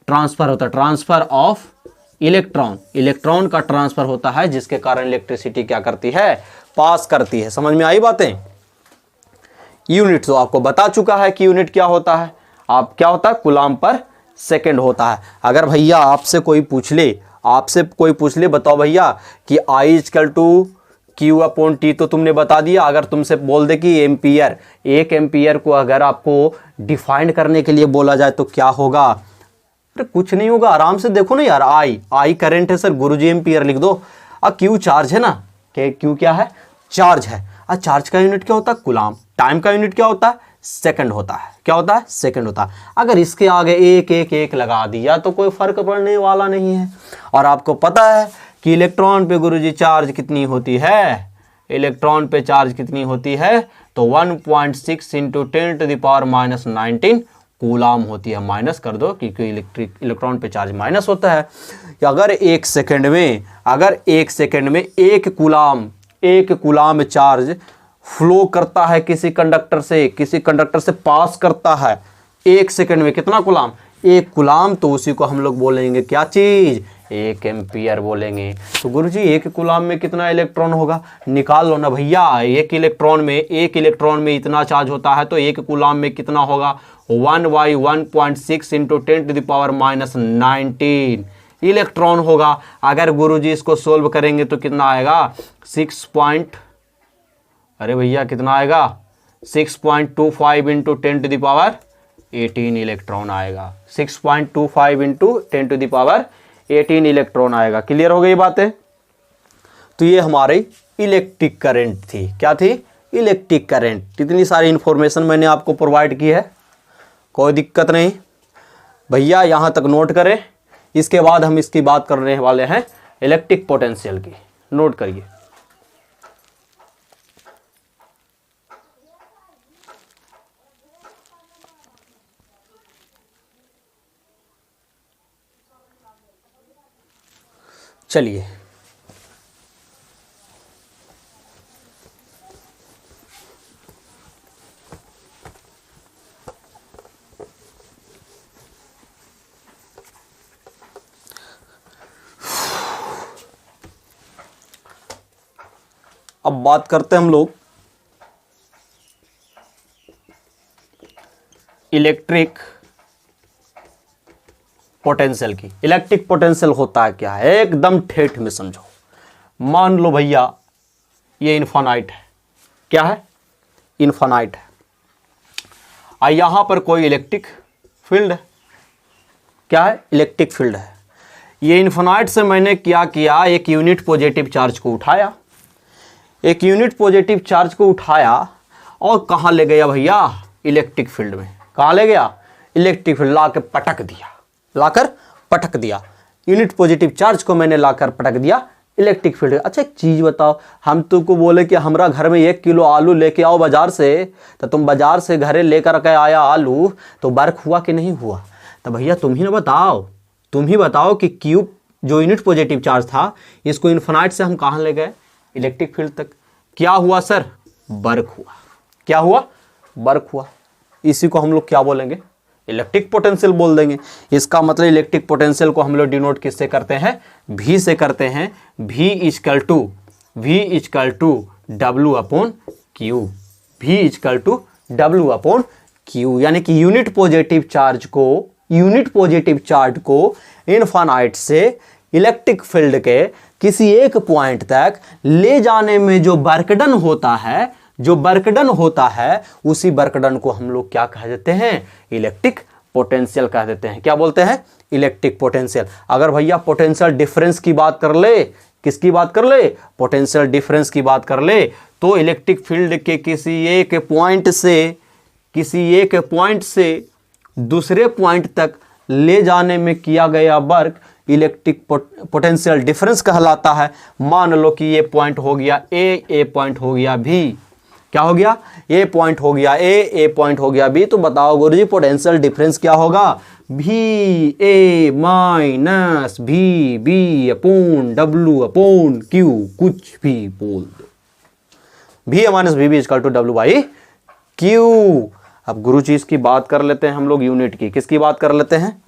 ट्रांसफर होता है, ट्रांसफर ऑफ इलेक्ट्रॉन, इलेक्ट्रॉन का ट्रांसफर होता है जिसके कारण इलेक्ट्रिसिटी क्या करती है, पास करती है। समझ में आई बातें। यूनिट तो आपको बता चुका है कि यूनिट क्या होता है, आप क्या होता है, कूलाम पर सेकंड होता है। अगर भैया आपसे कोई पूछ ले, आपसे कोई पूछ ले बताओ भैया कि I equal to Q upon T, तो तुमने बता दिया। अगर तुमसे बोल दे कि एम्पियर, एक एम्पियर को अगर आपको डिफाइन करने के लिए बोला जाए तो क्या होगा, अरे कुछ नहीं होगा, आराम से देखो ना यार, आई करंट है सर, गुरुजी एम्पियर लिख दो। क्यू चार्ज है ना, क्यू क्या है, चार्ज है। चार्ज का यूनिट क्या होता है, कूलाम। टाइम का यूनिट क्या होता है, सेकंड होता है, क्या होता है, सेकंड होता है। अगर इसके आगे एक एक एक लगा दिया तो कोई फर्क पड़ने वाला नहीं है। और आपको पता है कि इलेक्ट्रॉन पे गुरुजी चार्ज कितनी होती है, इलेक्ट्रॉन पे चार्ज कितनी होती है, तो 1.6 इंटू 10⁻⁻19 कूलाम होती है। माइनस कर दो क्योंकि इलेक्ट्रॉन पे चार्ज माइनस होता है। अगर एक सेकंड में एक कूलाम चार्ज फ्लो करता है किसी कंडक्टर से पास करता है, एक सेकंड में कितना कूलाम, एक कूलाम, तो उसी को हम लोग बोलेंगे क्या चीज, एक एम्पियर बोलेंगे। तो गुरुजी एक कूलाम में कितना इलेक्ट्रॉन होगा, निकाल लो ना भैया। एक इलेक्ट्रॉन में इतना चार्ज होता है तो एक कूलाम में कितना होगा, 1/1.6 इंटू 10⁻⁻19 इलेक्ट्रॉन होगा। अगर गुरुजी इसको सोल्व करेंगे तो कितना आएगा, 6.6 अरे भैया कितना आएगा 6.25 इंटू 10⁻18 इलेक्ट्रॉन आएगा। 6.25 इंटू 10⁻18 इलेक्ट्रॉन आएगा। क्लियर हो गई बातें। तो ये हमारी इलेक्ट्रिक करंट थी। क्या थी? Electric current. इतनी सारी इंफॉर्मेशन मैंने आपको प्रोवाइड की है, कोई दिक्कत नहीं भैया, यहाँ तक नोट करें। इसके बाद हम इसकी बात करने वाले हैं इलेक्ट्रिक पोटेंशियल की। नोट करिए। चलिए अब बात करते हैं हम लोग इलेक्ट्रिक पोटेंशियल की। इलेक्ट्रिक पोटेंशियल होता है क्या है, एकदम ठेठ में समझो। मान लो भैया ये इनफाइनाइट है। क्या है? इनफाइनाइट है। और यहां पर कोई इलेक्ट्रिक फील्ड है। क्या है? इलेक्ट्रिक फील्ड है। ये इनफाइनाइट से मैंने क्या किया, एक यूनिट पॉजिटिव चार्ज को उठाया, एक यूनिट पॉजिटिव चार्ज को उठाया और कहां ले गया भैया? इलेक्ट्रिक फील्ड में। कहां ले गया? Electric field. लाकर पटक दिया, लाकर पटक दिया। यूनिट पॉजिटिव चार्ज को मैंने लाकर पटक दिया इलेक्ट्रिक फील्ड। अच्छा एक चीज बताओ, हम तुमको बोले कि हमारा घर में 1 किलो आलू लेके आओ बाजार से, तो तुम बाजार से घरे लेकर के आया आलू, तो वर्क हुआ कि नहीं हुआ? तो भैया तुम ही ना बताओ, तुम ही बताओ कि क्यूब जो यूनिट पॉजिटिव चार्ज था, इसको इनफाइनाइट से हम कहां ले गए? इलेक्ट्रिक फील्ड तक। क्या हुआ सर? वर्क हुआ। क्या हुआ? वर्क हुआ। इसी को हम लोग क्या बोलेंगे? इलेक्ट्रिक पोटेंशियल बोल देंगे। इसका मतलब इलेक्ट्रिक पोटेंशियल को हम लोग डिनोट किससे करते हैं? V से करते हैं। V equal to W upon Q। V equal to W upon Q। यानी कि यूनिट पॉजिटिव चार्ज को इनफाइनाइट से इलेक्ट्रिक फील्ड के किसी एक पॉइंट तक ले जाने में जो वर्कडन होता है, उसी वर्कडन को हम लोग क्या कह देते हैं? इलेक्ट्रिक पोटेंशियल कह देते हैं। क्या बोलते हैं? Electric potential. अगर भैया पोटेंशियल डिफरेंस की बात कर ले, किसकी बात कर ले? पोटेंशियल डिफरेंस की बात कर ले, तो इलेक्ट्रिक फील्ड के किसी एक पॉइंट से दूसरे पॉइंट तक ले जाने में किया गया वर्क इलेक्ट्रिक पोटेंशियल डिफरेंस कहलाता है। मान लो कि ये पॉइंट हो गया ए पॉइंट हो गया बी। क्या हो गया? ए पॉइंट हो गया ए पॉइंट हो गया बी। तो बताओ गुरुजी पोटेंशियल डिफरेंस क्या होगा? V A minus V B upon W upon Q. कुछ भी बोल दो। V A minus V equal to W by Q. अब गुरुजी इसकी बात कर लेते हैं हम लोग यूनिट की। किसकी बात कर लेते हैं?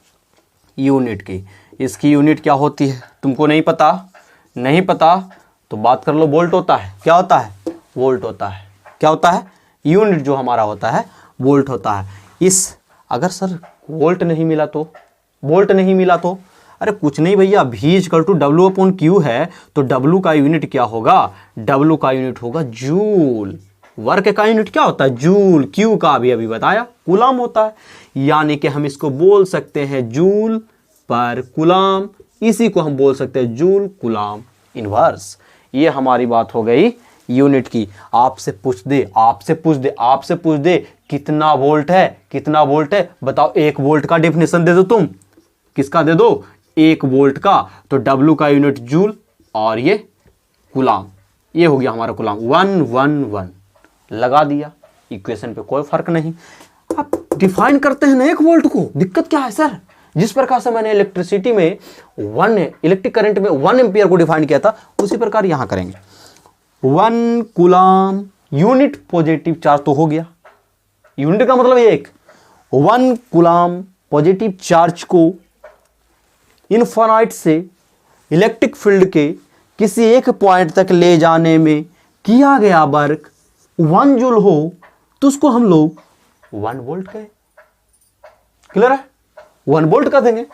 यूनिट की। इसकी यूनिट क्या होती है? तुमको नहीं पता? नहीं पता तो बात कर लो। वोल्ट होता है। क्या होता है? वोल्ट होता है। क्या होता है? यूनिट जो हमारा होता है वोल्ट होता है। अगर सर वोल्ट नहीं मिला तो? अरे कुछ नहीं भैया, V equal to W upon Q है, तो W का यूनिट क्या होगा? W का यूनिट होगा जूल। वर्क का यूनिट क्या होता है? जूल। Q का अभी बताया कूलाम होता है। यानी कि हम इसको बोल सकते हैं जूल पर कूलाम। इसी को हम बोल सकते हैं जूल कूलाम इनवर्स। ये हमारी बात हो गई यूनिट की। आपसे पूछ दे कितना वोल्ट है बताओ। 1 वोल्ट का डेफिनेशन दे दो तुम। किसका दे दो? 1 वोल्ट का। तो W का यूनिट जूल और ये कूलाम। ये हो गया हमारा कूलाम। 111 लगा दिया इक्वेशन पे, कोई फर्क नहीं। आप डिफाइन करते हैं ना 1 वोल्ट को, दिक्कत क्या है सर? जिस प्रकार से मैंने इलेक्ट्रिसिटी में इलेक्ट्रिक करंट में 1 एम्पियर को डिफाइन किया था, उसी प्रकार यहां करेंगे। 1 कूलाम यूनिट पॉजिटिव चार्ज तो हो गया। यूनिट का मतलब 1 कूलाम पॉजिटिव चार्ज को इनफाइनाइट से इलेक्ट्रिक फील्ड के किसी एक पॉइंट तक ले जाने में किया गया वर्क 1 जूल हो, तो उसको हम लोग 1 वोल्ट कहें। क्लियर है? 1 वोल्ट का देंगे।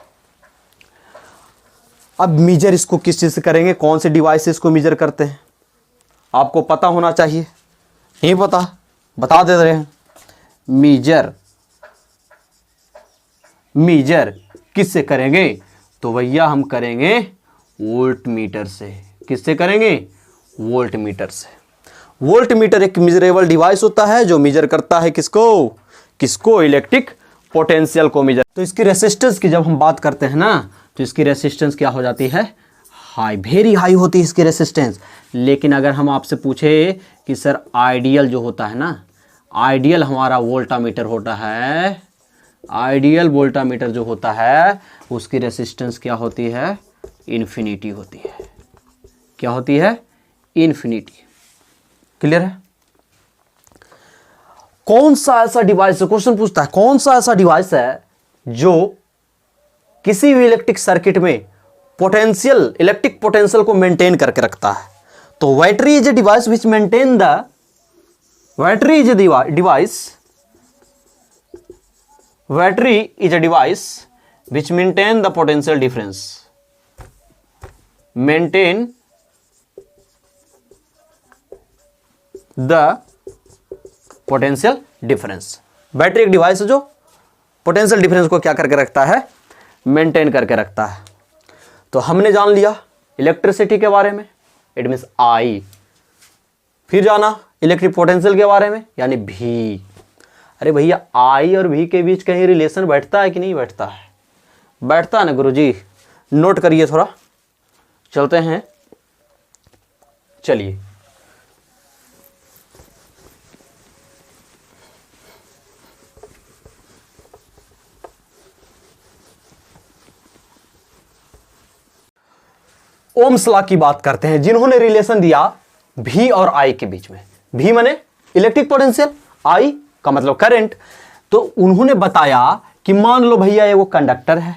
अब मीजर इसको किस चीज से करेंगे? कौन से डिवाइस से इसको मीजर करते हैं? आपको पता होना चाहिए। नहीं पता, बता दे रहे हैं। मीजर किससे करेंगे? तो भैया हम करेंगे वोल्ट मीटर से। किससे करेंगे? वोल्ट मीटर से। वोल्ट मीटर एक मेजरेबल डिवाइस होता है जो मेजर करता है किसको? इलेक्ट्रिक पोटेंशियल को मेजर। तो इसकी रेसिस्टेंस की जब हम बात करते हैं ना, तो इसकी रेसिस्टेंस क्या हो जाती है? हाई, वेरी हाई होती है इसकी रेसिस्टेंस। लेकिन अगर हम आपसे पूछे कि सर आइडियल जो होता है ना, आइडियल हमारा वोल्टामीटर होता है, आइडियल वोल्टामीटर जो होता है उसकी रेसिस्टेंस क्या होती है? इन्फिनिटी होती है। क्या होती है? इन्फिनिटी। क्लियर है? कौन सा ऐसा डिवाइस है, क्वेश्चन पूछता है, कौन सा ऐसा डिवाइस है जो किसी भी इलेक्ट्रिक सर्किट में पोटेंशियल, इलेक्ट्रिक पोटेंशियल को मेंटेन करके रखता है? तो battery is a device which maintain the, battery is a device which maintain the potential difference, maintain the potential difference। Battery एक डिवाइस है जो पोटेंशियल डिफरेंस को क्या करके रखता है? मेंटेन करके रखता है। तो हमने जान लिया इलेक्ट्रिसिटी के बारे में, इट मीन्स आई। फिर जाना इलेक्ट्रिक पोटेंशियल के बारे में, यानी भी। अरे भैया आई और भी के बीच कहीं रिलेशन बैठता है कि नहीं बैठता है? बैठता है ना गुरुजी, नोट करिए थोड़ा। चलते हैं, चलिए। ओम्स लॉ की बात करते हैं, जिन्होंने रिलेशन दिया भी और आई के बीच में। भी माने इलेक्ट्रिक पोटेंशियल, आई का मतलब करंट। तो उन्होंने बताया कि मान लो भैया ये वो कंडक्टर है,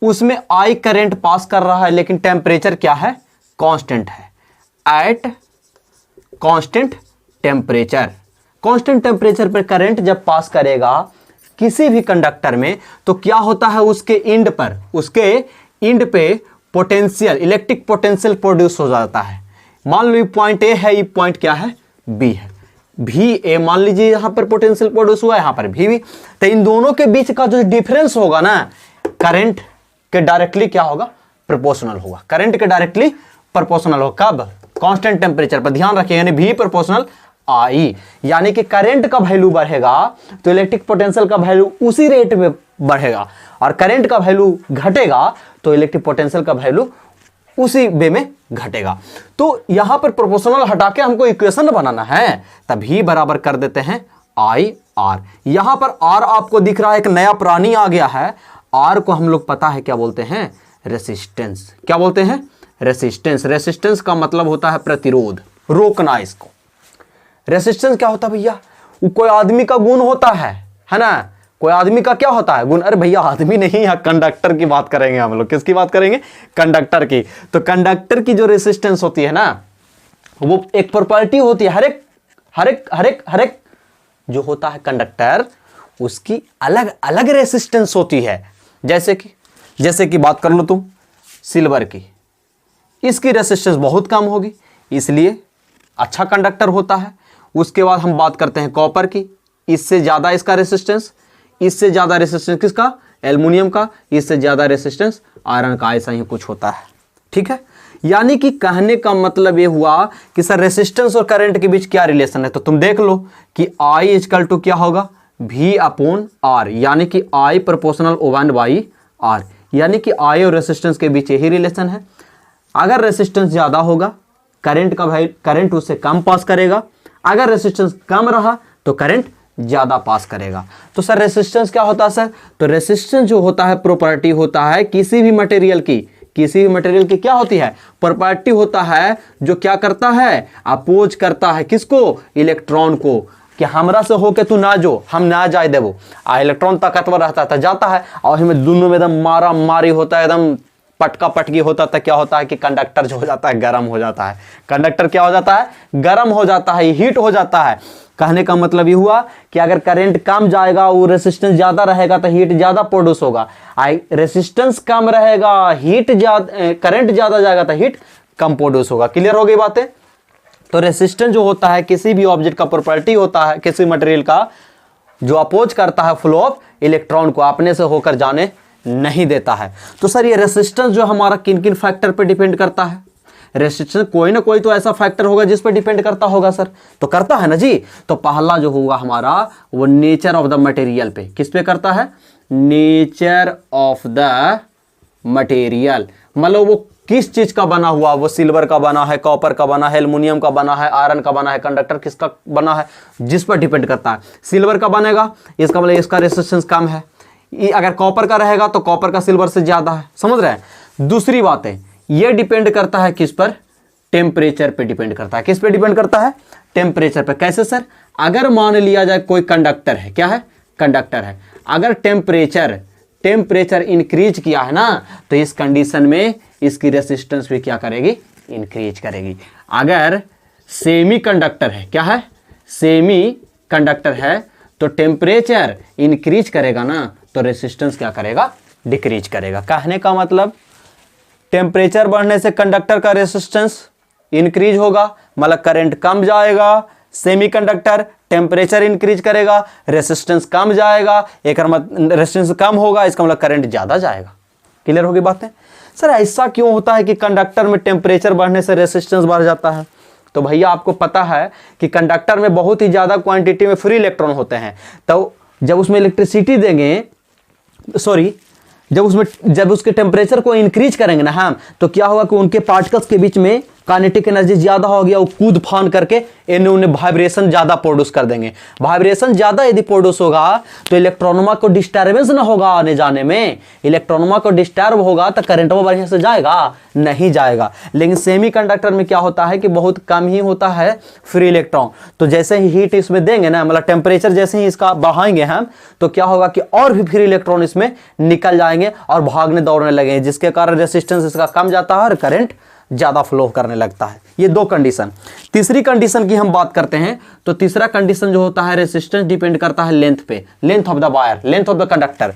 उसमें आई करंट पास कर रहा है, लेकिन टेम्परेचर क्या है? कांस्टेंट है। At constant temperature, constant temperature पर करंट जब पास करेगा किसी भी कंडक्टर में, तो क्या होता है? उसके इंड पे पोटेंशियल, इलेक्ट्रिक पोटेंशियल प्रोड्यूस हो जाता है। मान लो ये पॉइंट ए है, ये पॉइंट क्या है? बी है। भी ए मान लीजिए यहां पर पोटेंशियल प्रोड्यूस हुआ है, यहां पर भी। तो इन दोनों के बीच का जो डिफरेंस होगा ना, करंट के डायरेक्टली क्या होगा? प्रोपोर्शनल होगा। करंट के डायरेक्टली प्रोपोर्शनल होगा। कब? कांस्टेंट टेम्परेचर पर। ध्यान रखिए, यानी भी प्रोपोर्शनल आई। यानी कि करंट का वैल्यू बढ़ेगा तो इलेक्ट्रिक पोटेंशियल का वैल्यू उसी रेट में बढ़ेगा, और करंट का वैल्यू घटेगा तो इलेक्ट्रिक पोटेंशियल का वैल्यू उसी वे में घटेगा। तो यहां पर प्रोपोर्शनल हटा के हमको इक्वेशन बनाना है, तभी बराबर कर देते हैं आई आर। यहां पर आर आपको दिख रहा है, एक नया प्राणी आ गया है। आर को हम लोग पता है क्या बोलते हैं? रेसिस्टेंस। क्या बोलते हैं? रेसिस्टेंस। रेसिस्टेंस का मतलब होता है प्रतिरोध, रोकना इसको। रेसिस्टेंस क्या होता है भैया? वो कोई आदमी का गुण होता है ना? कोई आदमी का क्या होता है? गुण। अरे भैया आदमी नहीं है, कंडक्टर की बात करेंगे हम लोग। किसकी बात करेंगे? कंडक्टर की। तो कंडक्टर की जो रेसिस्टेंस होती है ना, वो एक प्रॉपर्टी होती है। हर एक जो होता है कंडक्टर, उसकी अलग अलग रेसिस्टेंस होती है। जैसे कि बात कर लो तुम सिल्वर की, इसकी रेसिस्टेंस बहुत कम होगी, इसलिए अच्छा कंडक्टर होता है। उसके बाद हम बात करते हैं कॉपर की, इससे ज्यादा इसका रेसिस्टेंस, इससे ज्यादा रेसिस्टेंस किसका? एल्युमिनियम का, इससे ज्यादा रेसिस्टेंस आयरन का। ऐसा ही कुछ होता है। ठीक है, यानी कि कहने का मतलब ये हुआ कि सर रेसिस्टेंस और करंट के बीच क्या रिलेशन है? तो तुम देख लो कि I इक्वल टू क्या होगा? V अपॉन R, यानी कि I प्रोपोर्शनल 1/R, यानी कि I और रेसिस्टेंस के बीच यही रिलेशन है। अगर रेसिस्टेंस ज्यादा होगा, करंट उससे कम पास करेगा। अगर रेसिस्टेंस कम रहा तो करंट ज्यादा पास करेगा। तो सर रेसिस्टेंस क्या होता है सर? तो रेसिस्टेंस जो होता है प्रॉपर्टी होता है किसी भी मटेरियल की क्या होती है? प्रॉपर्टी होता है जो क्या करता है? अपोज करता है किसको? इलेक्ट्रॉन को, कि हमरा से होके तू ना जो, हम ना जाए देवो। इलेक्ट्रॉन ताकतवर रहता था, जाता है, और हमें दोनों में एकदम मारा मारी होता है, एकदम पटका पटकी होता था। क्या होता है कि कंडक्टर जो हो जाता है गर्म हो जाता है। कंडक्टर क्या हो जाता है? गर्म हो जाता है, हीट हो जाता है। कहने का मतलब ये हुआ कि अगर करंट कम जाएगा, वो रेसिस्टेंस ज्यादा रहेगा तो हीट ज्यादा प्रोड्यूस होगा। रेसिस्टेंस कम रहेगा, हीट ज्यादा, करंट ज्यादा जाएगा तो हीट कम प्रोड्यूस होगा। क्लियर हो गई बातें? तो रेसिस्टेंस जो होता है किसी भी ऑब्जेक्ट का प्रॉपर्टी होता है, किसी मटेरियल का, जो अपोज करता है फ्लो ऑफ इलेक्ट्रॉन को, अपने से होकर जाने नहीं देता है। तो सर ये रेसिस्टेंस जो हमारा किन किन फैक्टर पे डिपेंड करता है? रेसिस्टेंस कोई ना कोई तो ऐसा फैक्टर होगा जिस पे डिपेंड करता होगा सर, तो करता है ना जी। तो पहला जो होगा हमारा वो नेचर ऑफ द मटेरियल पे, किस पे करता है? नेचर ऑफ द मटेरियल, मतलब वो किस चीज का बना हुआ, वो सिल्वर का बना है, कॉपर का बना है, एल्युमिनियम का बना है, आयरन का बना है, कंडक्टर किसका बना है, जिस पर डिपेंड करता है। सिल्वर का बनेगा, इसका मतलब इसका रेसिस्टेंस कम है। अगर कॉपर का रहेगा तो कॉपर का सिल्वर से ज्यादा है, समझ रहे हैं। दूसरी बात है, ये डिपेंड करता है किस पर? टेम्परेचर पे डिपेंड करता है। किस पे डिपेंड करता है? टेम्परेचर पे। कैसे सर? अगर मान लिया जाए कोई कंडक्टर है, क्या है? कंडक्टर है, अगर टेम्परेचर इंक्रीज किया है ना, तो इस कंडीशन में इसकी रेसिस्टेंस भी क्या करेगी? इंक्रीज करेगी। अगर सेमी कंडक्टर है, क्या है? सेमी कंडक्टर है, तो टेम्परेचर इंक्रीज करेगा ना, तो रेसिस्टेंस क्या करेगा? डिक्रीज करेगा। कहने का मतलब टेम्परेचर बढ़ने से कंडक्टर का रेसिस्टेंस इंक्रीज होगा, मतलब करंट कम जाएगा। सेमीकंडक्टर टेम्परेचर इंक्रीज करेगा, रेसिस्टेंस कम जाएगा, एक रेसिस्टेंस कम होगा, इसका मतलब करंट ज्यादा जाएगा। क्लियर होगी बातें? सर ऐसा क्यों होता है कि कंडक्टर में टेम्परेचर बढ़ने से रेसिस्टेंस बढ़ जाता है? तो भैया आपको पता है कि कंडक्टर में बहुत ही ज्यादा क्वांटिटी में फ्री इलेक्ट्रॉन होते हैं, तो जब उसमें इलेक्ट्रिसिटी देंगे, जब उसके टेम्परेचर को इंक्रीज करेंगे ना हम, तो क्या होगा कि उनके पार्टिकल्स के बीच में काइनेटिक एनर्जी ज्यादा हो गया, वो कूद फान करके उन्हें वाइब्रेशन ज्यादा प्रोड्यूस कर देंगे। वाइब्रेशन ज्यादा यदि प्रोड्यूस होगा तो इलेक्ट्रॉनमा को डिस्टर्बेंस ना होगा आने जाने में। इलेक्ट्रॉनमा को डिस्टर्ब होगा तो करंट वो बढ़िया से जाएगा? नहीं जाएगा। लेकिन सेमीकंडक्टर में क्या होता है कि बहुत कम ही होता है फ्री इलेक्ट्रॉन, तो जैसे ही हीट इसमें देंगे ना, मतलब टेम्परेचर जैसे ही इसका बढ़ाएंगे हम, तो क्या होगा कि और भी फ्री इलेक्ट्रॉन इसमें निकल जाएंगे और भागने दौड़ने लगेंगे, जिसके कारण रेसिस्टेंस इसका कम जाता है और करंट ज्यादा फ्लो करने लगता है। ये दो कंडीशन। तीसरी कंडीशन की हम बात करते हैं, तो तीसरा कंडीशन जो होता है, रेसिस्टेंस डिपेंड करता है लेंथ पे, length of the wire, length of the conductor.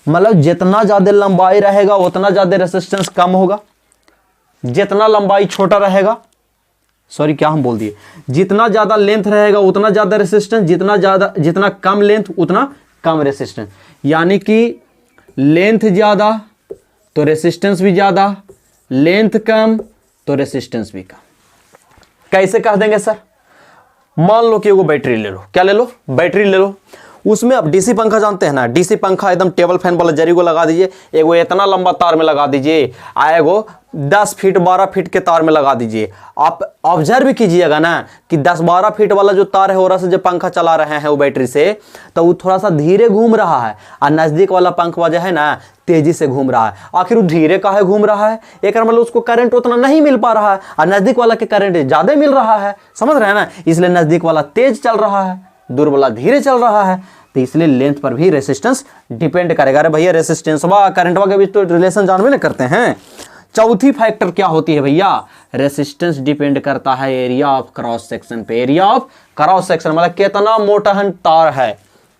मतलब जितना ज्यादा लंबाई रहेगा उतना ज्यादा रेसिस्टेंस कम होगा, जितना लंबाई छोटा रहेगा, सॉरी क्या हम बोल दिए, जितना ज्यादा लेंथ रहेगा उतना ज्यादा रेसिस्टेंस, जितना कम लेंथ उतना कम रेसिस्टेंस। यानी कि लेंथ ज्यादा तो रेसिस्टेंस भी ज्यादा, लेंथ कम तो रेसिस्टेंस भी कम। कैसे कह देंगे सर? मान लो कि वो बैटरी ले लो, क्या ले लो? बैटरी ले लो। उसमें अब डीसी पंखा जानते हैं ना, डीसी पंखा एकदम टेबल फैन वाला जरी को लगा दीजिए, एगो इतना लंबा तार में लगा दीजिए, एगो 10 फीट 12 फीट के तार में लगा दीजिए। आप ऑब्जर्व कीजिएगा ना कि 10-12 फीट वाला जो तार है और से जो पंखा चला रहे हैं वो बैटरी से, तो वो थोड़ा सा धीरे घूम रहा है, और नजदीक वाला पंखा जो है ना तेजी से घूम रहा है। आखिर वो धीरे काहे घूम रहा है? एक मतलब उसको करंट उतना नहीं मिल पा रहा है, और नजदीक वाला के करंट ज्यादा मिल रहा है, समझ रहे हैं ना? इसलिए नजदीक वाला तेज चल रहा है, दूर वाला धीरे चल रहा है। तो इसलिए लेंथ पर भी रेसिस्टेंस डिपेंड करेगा। अरे भैया रेसिस्टेंस व करंट के बीच तो रिलेशन जानवे ना करते हैं। चौथी फैक्टर क्या होती है भैया? रेसिस्टेंस डिपेंड करता है एरिया ऑफ क्रॉस सेक्शन पे। एरिया ऑफ क्रॉस सेक्शन मतलब कितना मोटा तार है,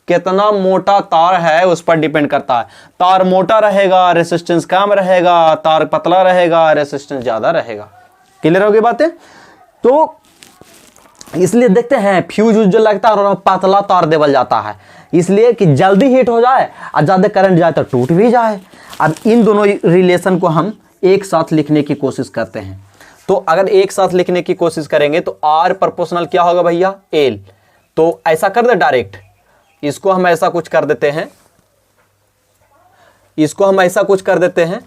कितना मोटा तार है उस पर डिपेंड करता है। तार मोटा रहेगा रेसिस्टेंस कम रहेगा, तार पतला रहेगा रेसिस्टेंस ज्यादा रहेगा। क्लियर होगी बातें? तो इसलिए देखते हैं फ्यूज जो लगता है और पतला तार देवल जाता है, इसलिए कि जल्दी हीट हो जाए और ज्यादा करंट जाए तो टूट भी जाए। अब इन दोनों रिलेशन को हम एक साथ लिखने की कोशिश करते हैं। तो अगर एक साथ लिखने की कोशिश करेंगे तो R प्रोपोर्शनल क्या होगा भैया? L। तो ऐसा कर दे डायरेक्ट, इसको हम ऐसा कुछ कर देते हैं, इसको हम ऐसा कुछ कर देते हैं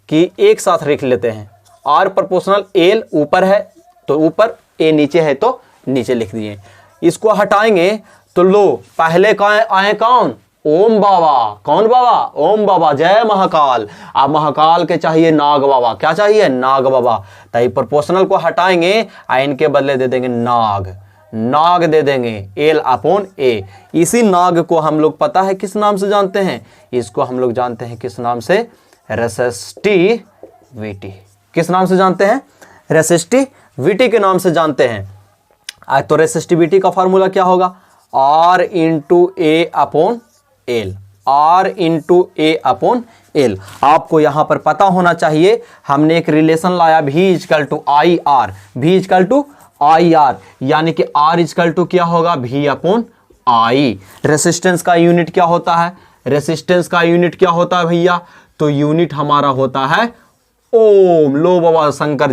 कि एक साथ लिख लेते हैं। R प्रोपोर्शनल L ऊपर है तो ऊपर, A नीचे है तो नीचे लिख दिए। इसको हटाएंगे तो लो पहले आए कौन? ओम बाबा। कौन बाबा? ओम बाबा। जय महाकाल। अब महाकाल के चाहिए नाग बाबा। क्या चाहिए? नाग बाबा। तो प्रोपोर्शनल को हटाएंगे और इनके बदले दे देंगे नाग, नाग दे देंगे L/A। इसी नाग को हम लोग पता है किस नाम से जानते हैं? इसको हम लोग जानते हैं किस नाम से? रेसिस्टिविटी। किस नाम से जानते हैं? रेसिस्टिविटी के नाम से जानते हैं। तो रेसिस्टिविटी का फॉर्मूला क्या होगा? R/A/L। R/A/L। आपको यहां पर पता होना चाहिए, हमने एक रिलेशन लाया V = IR। V = I R, यानी कि आर इजकल टू क्या होगा, V अपॉन आई। रेसिस्टेंस का यूनिट क्या होता है, रेसिस्टेंस का यूनिट क्या होता है भैया, तो यूनिट हमारा होता है ओम। लो बाबा शंकर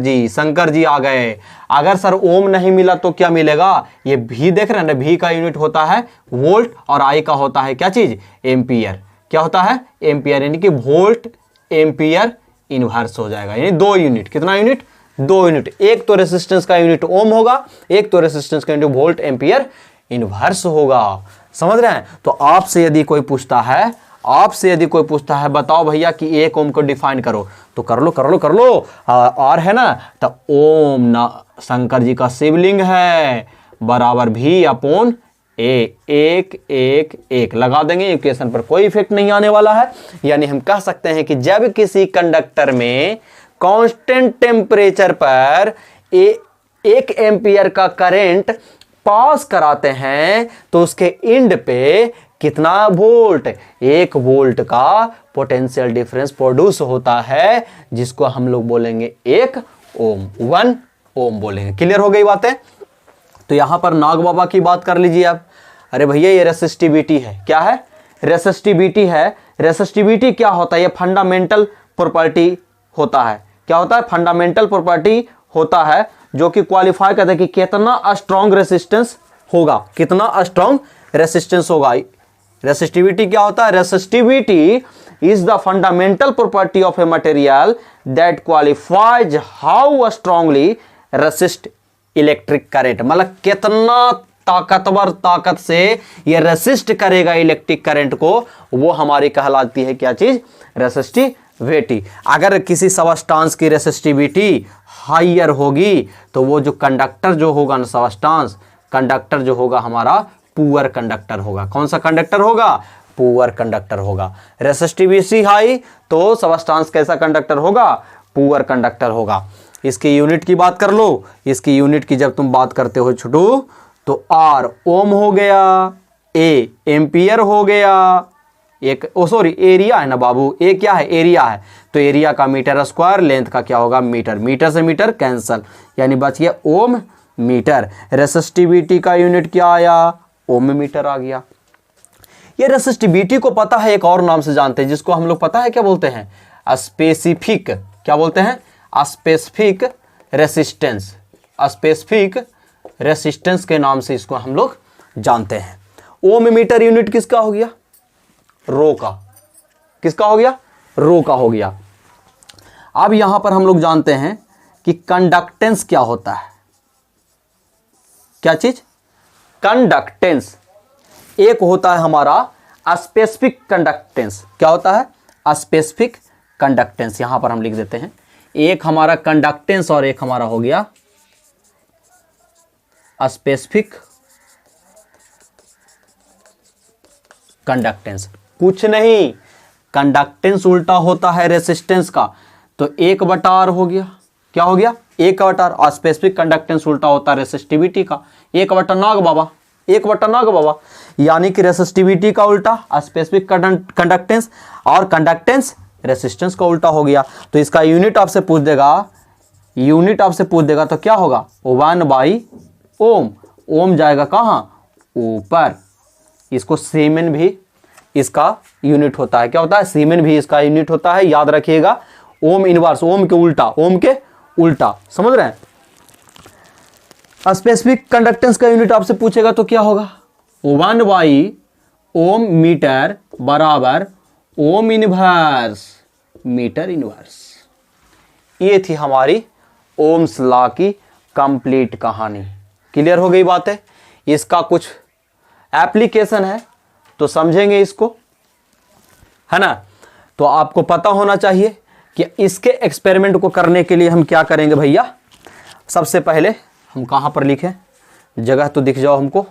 जी आ गए। अगर सर ओम नहीं मिला तो क्या मिलेगा, ये भी देख रहे हैं ना, भी का यूनिट होता है वोल्ट और आई का होता है क्या चीज, एम्पियर। क्या होता है, एम्पियर, यानी कि वोल्ट एम्पियर इनवर्स हो जाएगा, यानी 2 यूनिट। कितना यूनिट, 2 यूनिट। एक तो रेसिस्टेंस का यूनिट ओम होगा, एक तो रेसिस्टेंस का यूनिट वोल्ट एम्पियर इनवर्स होगा। समझ रहे हैं। तो आपसे यदि कोई पूछता है, बताओ भैया कि 1 ओम को डिफाइन करो, तो कर लो। और है ना, तो ओम ना शंकर जी का शिवलिंग है, बराबर भी अपॉन ए, 1 लगा देंगे। इक्वेशन पर कोई इफेक्ट नहीं आने वाला है। यानी हम कह सकते हैं कि जब किसी कंडक्टर में कांस्टेंट टेम्परेचर पर 1 एम्पियर का करंट पास कराते हैं तो उसके एंड पे कितना वोल्ट, 1 वोल्ट का पोटेंशियल डिफरेंस प्रोड्यूस होता है, जिसको हम लोग बोलेंगे 1 ओम, 1 ओम बोलेंगे। क्लियर हो गई बातें। तो यहां पर नाग बाबा की बात कर लीजिए आप। अरे भैया ये रेसिस्टिविटी है, क्या है, रेसिस्टिविटी है। रेसिस्टिविटी क्या होता है, ये फंडामेंटल प्रॉपर्टी होता है। क्या होता है, फंडामेंटल प्रॉपर्टी होता है, जो कि क्वालिफाई करता है कि कितना स्ट्रॉन्ग रेसिस्टेंस होगा, कितना स्ट्रॉन्ग रेसिस्टेंस होगा। रेसिस्टिविटी क्या होता है, resistivity is the fundamental property of a material that qualifies how strongly resist electric current. मतलब कितना ताकतवर ताकत से ये रेसिस्ट करेगा इलेक्ट्रिक करंट को, वो हमारी कहलाती है क्या चीज, रेसिस्टिविटी। अगर किसी सबस्टांस की रेसिस्टिविटी हाइयर होगी तो वो जो कंडक्टर जो होगा ना, सबस्टांस कंडक्टर जो होगा हमारा पुअर कंडक्टर होगा। कौन सा कंडक्टर होगा, पुअर कंडक्टर होगा। रेसिस्टिविटी हाई तो सबस्टांस कैसा कंडक्टर होगा, पुअर कंडक्टर होगा। इसकी यूनिट की बात कर लो। इसकी यूनिट की जब तुम बात करते हो छोटू, तो आर ओम हो गया, ए एम्पियर हो गया, एरिया है ना बाबू, ए क्या है, एरिया है, तो एरिया का मीटर स्क्वायर, लेंथ का क्या होगा मीटर, मीटर से मीटर कैंसल, यानी बच गया ओम मीटर। रेसिस्टिविटी का यूनिट क्या आया, ओम मीटर आ गया। ये रेसिस्टिविटी को पता है एक और नाम से जानते हैं, जिसको हम लोग पता है क्या बोलते हैं, स्पेसिफिक, क्या बोलते हैं, स्पेसिफिक रेसिस्टेंस, स्पेसिफिक रेसिस्टेंस के नाम से इसको हम लोग जानते हैं। ओम मीटर यूनिट किसका हो गया, रो का, किसका हो गया, रो का हो गया। अब यहां पर हम लोग जानते हैं कि कंडक्टेंस क्या होता है, क्या चीज, कंडक्टेंस। एक होता है हमारा स्पेसिफिक कंडक्टेंस, क्या होता है, स्पेसिफिक कंडक्टेंस। यहां पर हम लिख देते हैं, एक हमारा कंडक्टेंस और एक हमारा हो गया स्पेसिफिक कंडक्टेंस। कुछ नहीं, कंडक्टेंस उल्टा होता है रेसिस्टेंस का, तो 1/R हो गया, क्या हो गया, 1/R। और स्पेसिफिक कंडक्टेंस उल्टा होता है रेसिस्टिविटी का, 1/नाग बाबा, 1/नाग बाबा। यानी कि रेसिस्टिविटी का उल्टा स्पेसिफिक कंडक्टेंस, और कंडक्टेंस रेसिस्टेंस का उल्टा हो गया। तो इसका यूनिट आपसे पूछ देगा, यूनिट आपसे पूछ देगा तो क्या होगा, 1/ओम। ओम जाएगा कहां, ऊपर। इसको सीमेन भी इसका यूनिट होता है, क्या होता है, सीमेन भी इसका यूनिट होता है। याद रखिएगा, ओम इनवर्स, ओम के उल्टा, ओम के उल्टा, समझ रहे हैं। स्पेसिफिक कंडक्टेंस का यूनिट आपसे पूछेगा तो क्या होगा, 1/ओम मीटर बराबर ओम इनवर्स मीटर इनवर्स। ये थी हमारी ओम्स लॉ की कंप्लीट कहानी। क्लियर हो गई बात है। इसका कुछ एप्लीकेशन है तो समझेंगे इसको, है ना। तो आपको पता होना चाहिए कि इसके एक्सपेरिमेंट को करने के लिए हम क्या करेंगे भैया। सबसे पहले हम कहां पर लिखें, जगह तो दिख जाओ हमको,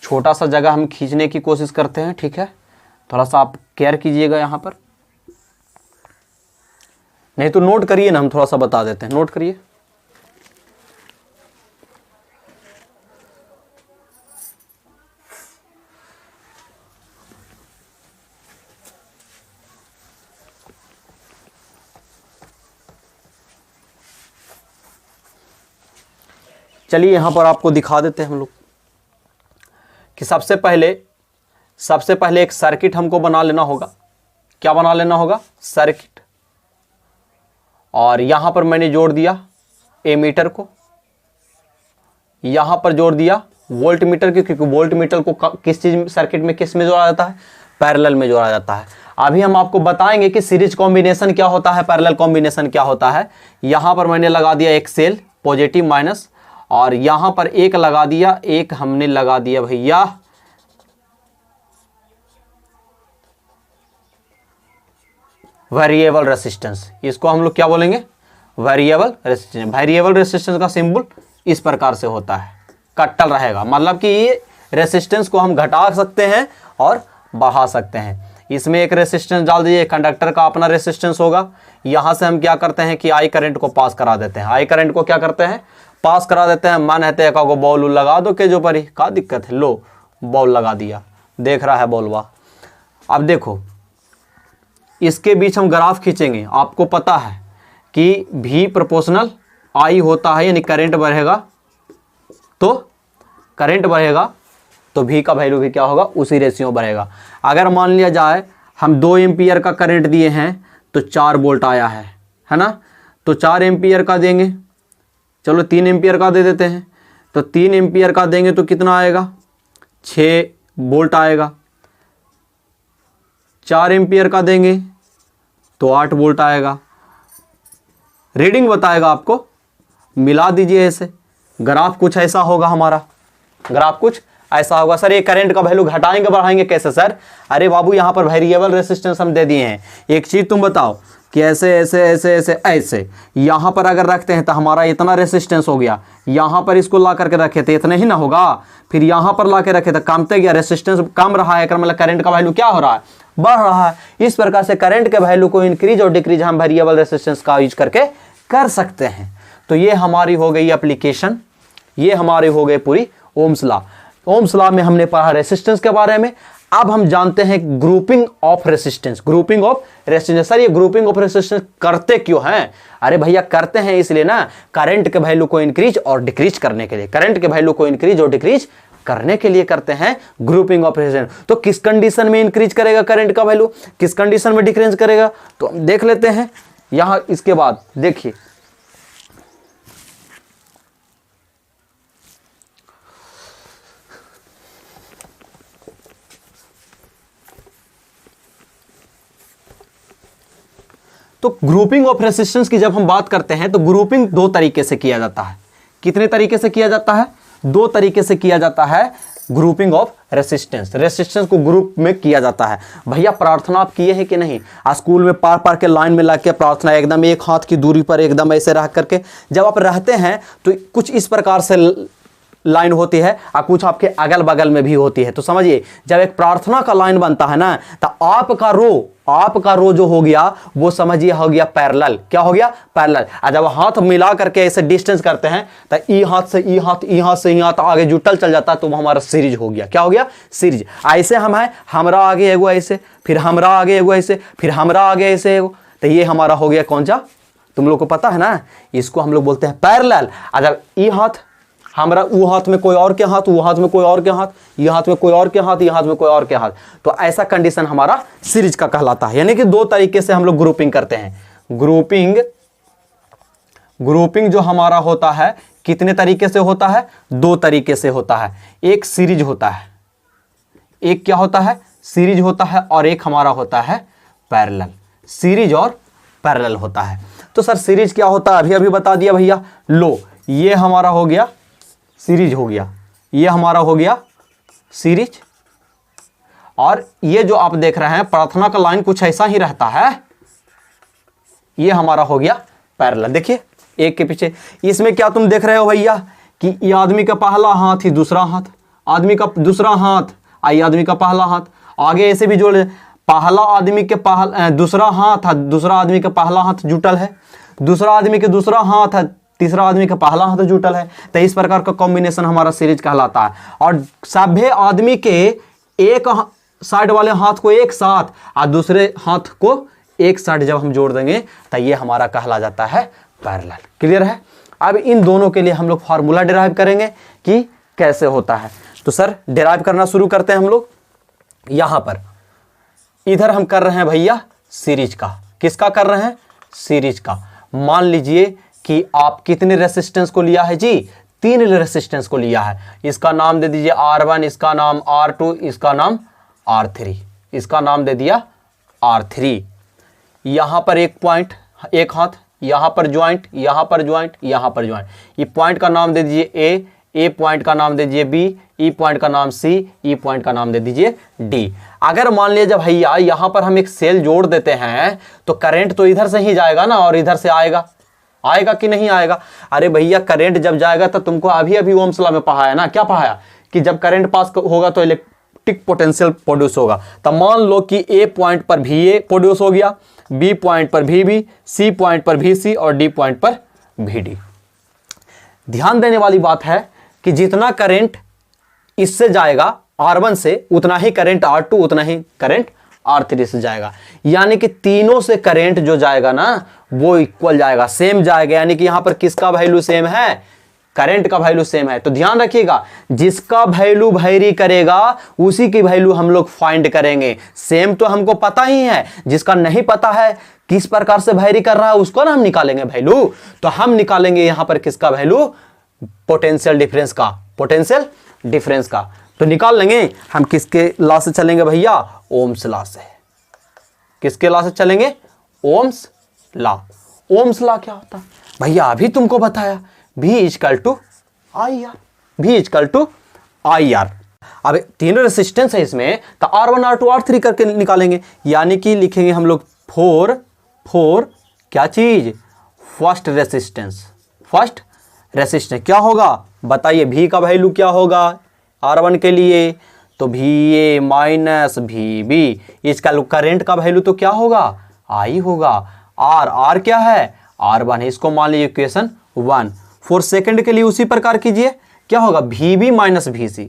छोटा सा जगह हम खींचने की कोशिश करते हैं, ठीक है। थोड़ा सा आप केयर कीजिएगा यहां पर, नहीं तो नोट करिए ना, हम थोड़ा सा बता देते हैं, नोट करिए। चलिए यहां पर आपको दिखा देते हैं हम लोग कि सबसे पहले एक सर्किट हमको बना लेना होगा। क्या बना लेना होगा? सर्किट। और यहां पर मैंने जोड़ दिया एमीटर को, यहां पर जोड़ दिया वोल्ट मीटर को, क्योंकि वोल्ट मीटर को किस चीज सर्किट में किस में जोड़ा जाता है? पैरेलल में जोड़ा जाता है। अभी हम आपको बताएंगे कि सीरीज कॉम्बिनेशन क्या होता है, पैरेलल कॉम्बिनेशन क्या होता है। यहां पर मैंने लगा दिया एक सेल पॉजिटिव माइनस, और यहां पर एक लगा दिया, एक हमने लगा दिया भैया वेरिएबल रेसिस्टेंस। इसको हम लोग क्या बोलेंगे? Variable resistance. वेरिएबल रेसिस्टेंस का सिंबल इस प्रकार से होता है, कट्टल रहेगा, मतलब कि ये रेसिस्टेंस को हम घटा सकते हैं और बढ़ा सकते हैं। इसमें एक रेसिस्टेंस डाल दीजिए, कंडक्टर का अपना रेसिस्टेंस होगा। यहां से हम क्या करते हैं कि आई करंट को पास करा देते हैं। आई करंट को क्या करते हैं? पास करा देते हैं। मन है का को बॉल लगा दो के जो परी का दिक्कत है, लो बॉल लगा दिया, देख रहा है बॉलवा। अब देखो इसके बीच हम ग्राफ खींचेंगे। आपको पता है कि V प्रोपोर्शनल I होता है, यानी करंट बढ़ेगा तो V का वैल्यू भी क्या होगा? उसी रेशियो बढ़ेगा। अगर मान लिया जाए हम 2 एम्पियर का करंट दिए हैं तो 4 वोल्ट आया है ना, तो 4 एम्पियर का देंगे, चलो 3 एम्पियर का दे देते हैं, तो 3 एम्पियर का देंगे तो कितना आएगा? 6 वोल्ट आएगा। 4 एम्पियर का देंगे तो 8 वोल्ट आएगा। रीडिंग बताएगा आपको, मिला दीजिए ऐसे। ग्राफ कुछ ऐसा होगा हमारा, ग्राफ कुछ ऐसा होगा। सर ये करंट का वैल्यू घटाएंगे बढ़ाएंगे कैसे सर? अरे बाबू यहाँ पर वेरिएबल रेसिस्टेंस हम दे दिए हैं। एक चीज तुम बताओ कि ऐसे ऐसे ऐसे ऐसे ऐसे यहाँ पर अगर रखते हैं तो हमारा इतना रेसिस्टेंस हो गया, यहाँ पर इसको ला करके रखे थे इतने ही ना होगा, फिर यहाँ पर ला के रखे तो कमते गया, रेसिस्टेंस कम रहा है, मतलब करंट का वैल्यू क्या हो रहा है? बढ़ रहा है। इस प्रकार से करंट के वैल्यू को इंक्रीज और डिक्रीज हम वेरिएबल रेसिस्टेंस का यूज करके कर सकते हैं। तो ये हमारी हो गई एप्लीकेशन, ये हमारी हो गई पूरी ओम्स लॉ। ओम्स लॉ में हमने पढ़ा रेसिस्टेंस के बारे में। अब हम जानते हैं grouping of resistance. Grouping of resistance, sir ये ग्रुपिंग ऑफ रेसिस्टेंस करते क्यों हैं? अरे भैया करते हैं इसलिए ना, करंट के वैल्यू को इंक्रीज और डिक्रीज करने के लिए, करंट के वैल्यू को इंक्रीज और डिक्रीज करने के लिए करते हैं ग्रुपिंग ऑफ रेसिस्टेंस। तो किस कंडीशन में इंक्रीज करेगा करंट का वैल्यू, किस कंडीशन में डिक्रीज करेगा, तो हम देख लेते हैं। यहां इसके बाद देखिए तो ग्रुपिंग ऑफ रेसिस्टेंस की जब हम बात करते हैं तो ग्रुपिंग 2 तरीके से किया जाता है। कितने तरीके से किया जाता है? 2 तरीके से किया जाता है ग्रुपिंग ऑफ रेसिस्टेंस। रेसिस्टेंस को ग्रुप में किया जाता है। भैया प्रार्थना आप किए हैं कि नहीं? स्कूल में पार के लाइन में लग के प्रार्थना एकदम एक हाथ की दूरी पर एकदम ऐसे रह करके जब आप रहते हैं तो कुछ इस प्रकार से लाइन होती है और कुछ आपके अगल बगल में भी होती है। तो समझिए जब एक प्रार्थना का लाइन बनता है ना तो आपका रो जो हो गया वो समझिए हो गया पैरेलल। क्या हो गया? पैरेलल। और जब हाथ मिला करके ऐसे डिस्टेंस करते हैं तो ई हाथ से ई हाथ, ई हाथ से ई हाथ आगे जुटल चल जाता है, तो वो हमारा सीरीज हो गया। क्या हो गया? सीरीज। ऐसे हम है, हमरा आगे एगो ऐसे, फिर हमरा आगे एगो ऐसे, फिर हमरा आगे ऐसे एगो, तो ये हमारा हो गया कौन सा? तुम लोग को पता है ना, इसको हम लोग बोलते हैं पैरेलल। और जब ई हाथ हमारा, वो हाथ में कोई और के हाथ, वो हाथ में कोई और के हाथ, ये हाथ में कोई और के हाथ, ये हाथ में कोई और के हाथ, तो ऐसा कंडीशन हमारा सीरीज का कहलाता है। यानी कि 2 तरीके से हम लोग ग्रुपिंग करते हैं। ग्रुपिंग जो हमारा होता है कितने तरीके से होता है? 2 तरीके से होता है। एक सीरीज होता है, एक क्या होता है? सीरीज होता है, और एक हमारा होता है पैरेलल। सीरीज और पैरेलल होता है। तो सर सीरीज क्या होता है? अभी बता दिया भैया। लो ये हमारा हो गया सीरीज, हो गया ये हमारा हो गया सीरीज, और ये जो आप देख रहे हैं प्रार्थना का लाइन कुछ ऐसा ही रहता है, ये हमारा हो गया पैरेलल। देखिए एक के पीछे। इसमें क्या तुम देख रहे हो भैया कि ये आदमी का पहला हाथ ही दूसरा हाथ, आदमी का दूसरा हाथ आई आदमी का पहला हाथ, आगे ऐसे भी जोड़, पहला आदमी के दूसरा हाथ, दूसरा आदमी का पहला हाथ जुटल है, दूसरा आदमी के दूसरा हाथ है, तीसरा आदमी का पहला हाथ जुटल है। तो इस प्रकार का कॉम्बिनेशन हमारा सीरीज कहलाता है। और सभे आदमी के एक साइड वाले हाथ को एक साथ और दूसरे हाथ को एक साइड जब हम जोड़ देंगे तो ये हमारा कहला जाता है पैरेलल। क्लियर है? अब इन दोनों के लिए हम लोग फार्मूला डिराइव करेंगे कि कैसे होता है। तो सर डिराइव करना शुरू करते हैं हम लोग। यहां पर इधर हम कर रहे हैं भैया सीरीज का। किसका कर रहे हैं? सीरीज का। मान लीजिए कि आप कितने रेसिस्टेंस को लिया है जी? 3 रेसिस्टेंस को लिया है। इसका नाम दे दीजिए R1, इसका नाम R2, इसका नाम R3, इसका नाम दे दिया R3। यहां पर एक पॉइंट, एक हाथ, यहां पर ज्वाइंट, यहां पर ज्वाइंट, यहां पर ज्वाइंट। ये पॉइंट का नाम दे दीजिए ए पॉइंट का नाम दे दीजिए बी, ई पॉइंट का नाम सी, ई पॉइंट का नाम दे दीजिए डी। अगर मान लीजिए जब भैया यहां पर हम एक सेल जोड़ देते हैं तो करंट तो इधर से ही जाएगा ना, और इधर से आएगा, आएगा कि नहीं आएगा? अरे भैया करंट जब जाएगा तो तुमको अभी अभी ओम्स लॉ में पढ़ाया ना, क्या पढ़ाया कि जब करंट पास होगा तो इलेक्ट्रिक पोटेंशियल प्रोड्यूस होगा। तब मान लो कि ए पॉइंट पर भी ए प्रोड्यूस हो गया, बी पॉइंट पर भी बी, सी पॉइंट पर भी सी और डी पॉइंट पर भी डी। ध्यान देने वाली बात है कि जितना करंट इससे जाएगा R1 से, उतना ही करंट R2, उतना ही करंट R3 से जाएगा। यानी कि तीनों से करंट जो जाएगा ना वो इक्वल जाएगा, सेम जाएगा। यानी कि यहां पर किसका वैल्यू सेम है? करंट का वैल्यू सेम है। तो ध्यान रखिएगा, जिसका वैल्यू वैरी करेगा उसी की वैल्यू हम लोग फाइंड करेंगे। सेम तो हमको पता ही है, जिसका नहीं पता है किस प्रकार से वैरी कर रहा है उसको ना हम निकालेंगे वैल्यू। तो हम निकालेंगे यहां पर किसका वैल्यू? पोटेंशियल डिफरेंस का, पोटेंशियल डिफरेंस का। तो निकाल लेंगे हम। किसके लॉ से चलेंगे भैया? ओम्स लॉ से। किसके लॉ से चलेंगे? Ohm's law. ओम्स लॉ क्या होता है भैया? अभी तुमको बताया, V equal to I R, V equal to I R. अब तीनों रेसिस्टेंस है इसमें, तो R1 R2 R3 करके निकालेंगे। यानी कि लिखेंगे हम लोग फोर क्या चीज? First resistance. फर्स्ट रेसिस्टेंस क्या होगा बताइए? V का वैल्यू क्या होगा R1 के लिए? तो VA माइनस VB। इसका करंट का वैल्यू तो क्या होगा? I होगा। R क्या है? R1 है। इसको मान लीजिए इक्वेशन 1। फॉर सेकंड के लिए उसी प्रकार कीजिए, क्या होगा? VB minus VC,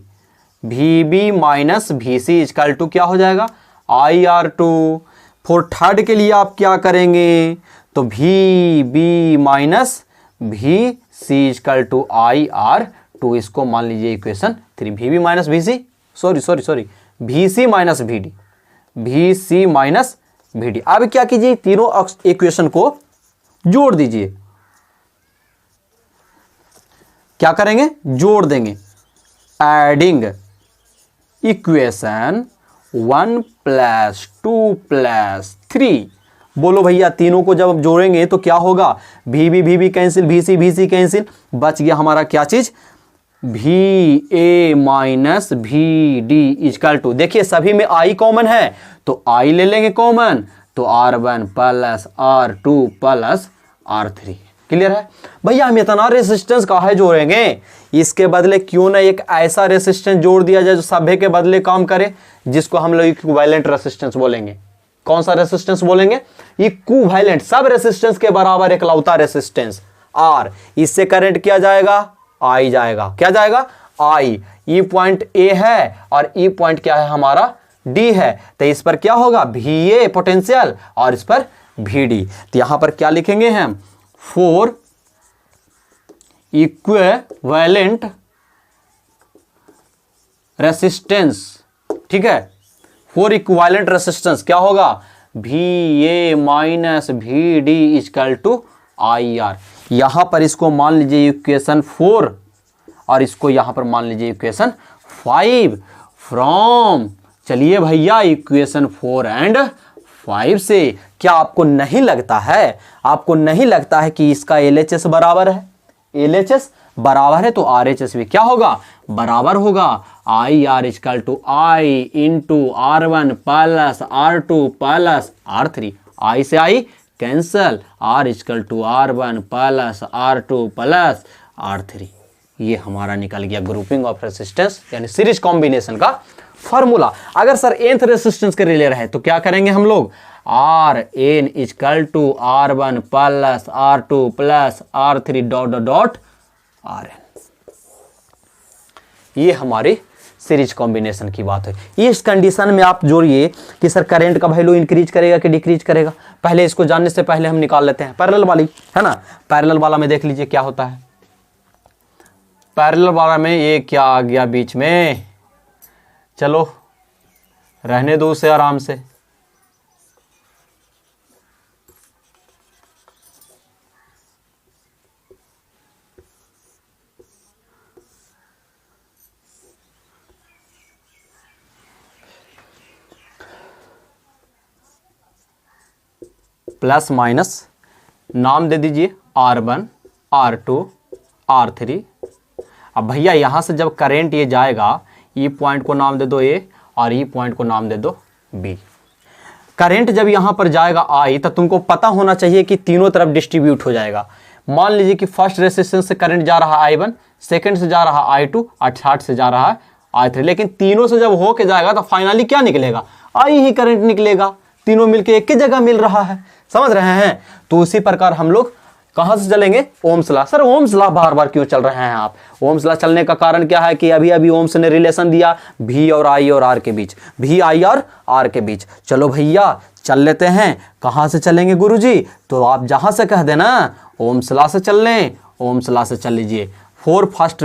VB minus VC equal to क्या हो जाएगा? IR2। फॉर थर्ड के लिए आप क्या करेंगे? तो VB minus VC equal to IR2। इसको मान लीजिए equation 3। VB minus VC, sorry VC minus VD, VC minus VD। अब क्या कीजिए? तीनों इक्वेशन को जोड़ दीजिए। क्या करेंगे? जोड़ देंगे। Adding equation 1 + 2 + 3। बोलो भैया तीनों को जब जोड़ेंगे तो क्या होगा? VB कैंसिल, VC कैंसिल, बच गया हमारा क्या चीज? VA minus VD equal to, देखिए सभी में I कॉमन है तो I ले लेंगे कॉमन, तो R1 + R2 + R3। क्लियर है भैया? हम इतना रेसिस्टेंस काहे जोड़ेंगे? इसके बदले क्यों ना एक ऐसा रेसिस्टेंस जोड़ दिया जाए जो सभ्य के बदले काम करे, जिसको हम लोग इक्विवेलेंट रेसिस्टेंस बोलेंगे। कौन सा रेसिस्टेंस बोलेंगे? इक्विवेलेंट, सब रेसिस्टेंस के बराबर एकलौता रेसिस्टेंस R। इससे करंट क्या जाएगा? I जाएगा। क्या जाएगा? I। ई पॉइंट A है और ई पॉइंट क्या है हमारा? D है। तो इस पर क्या होगा? VA पोटेंशियल और इस पर VD। तो यहां पर क्या लिखेंगे हम? 4 इक्विवेलेंट रेसिस्टेंस। ठीक है, 4 इक्विवेलेंट रेसिस्टेंस क्या होगा? VA minus VD equal to IR। यहां पर इसको मान लीजिए इक्वेशन 4 और इसको यहां पर मान लीजिए इक्वेशन 5 फ्रॉम। चलिए भैया इक्वेशन 4 एंड 5 से क्या आपको नहीं लगता है, आपको नहीं लगता है कि इसका LHS बराबर है? LHS बराबर है तो RHS भी क्या होगा? बराबर होगा। IR equal to I into R1 + R2 + R3। I से I cancel, R equal to R1 + R2 + R3। ये हमारा निकल गया ग्रुपिंग ऑफ रेसिस्टेंस यानी सीरीज कॉम्बिनेशन का फॉर्मूला। अगर सर nth रेसिस्टेंस के रिले रहे तो क्या करेंगे हम लोग? Rn equal to R1 + R2 + R3 ... Rn। ये हमारी सीरीज कॉम्बिनेशन की बात है। इस कंडीशन में आप जोड़िए कि सर करंट का वैल्यू इंक्रीज करेगा कि डिक्रीज करेगा। पहले इसको जानने से पहले हम निकाल लेते हैं पैरेलल वाली, है ना। पैरेलल वाला में देख लीजिए क्या होता है। पैरेलल वाला में ये क्या आ गया बीच में, चलो रहने दो उसे आराम से। प्लस माइनस नाम दे दीजिए R1 R2 R3। अब भैया यहां से जब करंट ये जाएगा, ई पॉइंट को नाम दे दो A और ई पॉइंट को नाम दे दो B। करंट जब यहां पर जाएगा I, तो तुमको पता होना चाहिए कि तीनों तरफ डिस्ट्रीब्यूट हो जाएगा। मान लीजिए कि फर्स्ट रेजिस्टेंस से करंट जा रहा है I1, सेकंड से जा रहा है I2 और थर्ड से जा रहा है I3। लेकिन तीनों से जब होके जाएगा तो फाइनली क्या निकलेगा, I ही करंट निकलेगा। तीनों मिलके एक ही जगह मिल रहा है, समझ रहे हैं। तो उसी प्रकार हम लोग कहां से चलेंगे, Ohm's law. Sir Ohm's law बार बार क्यों चल रहे हैं आप। ओम्स लॉ चलने का कारण क्या है कि अभी अभी ओम्स ने रिलेशन दिया V और I और R के बीच, V I और R के बीच। चलो भैया चल लेते हैं। कहां से चलेंगे गुरुजी, तो आप जहां से कह देना ओम्स लॉ से चल लें, ओम्स लॉ से चल लीजिए। फॉर फर्स्ट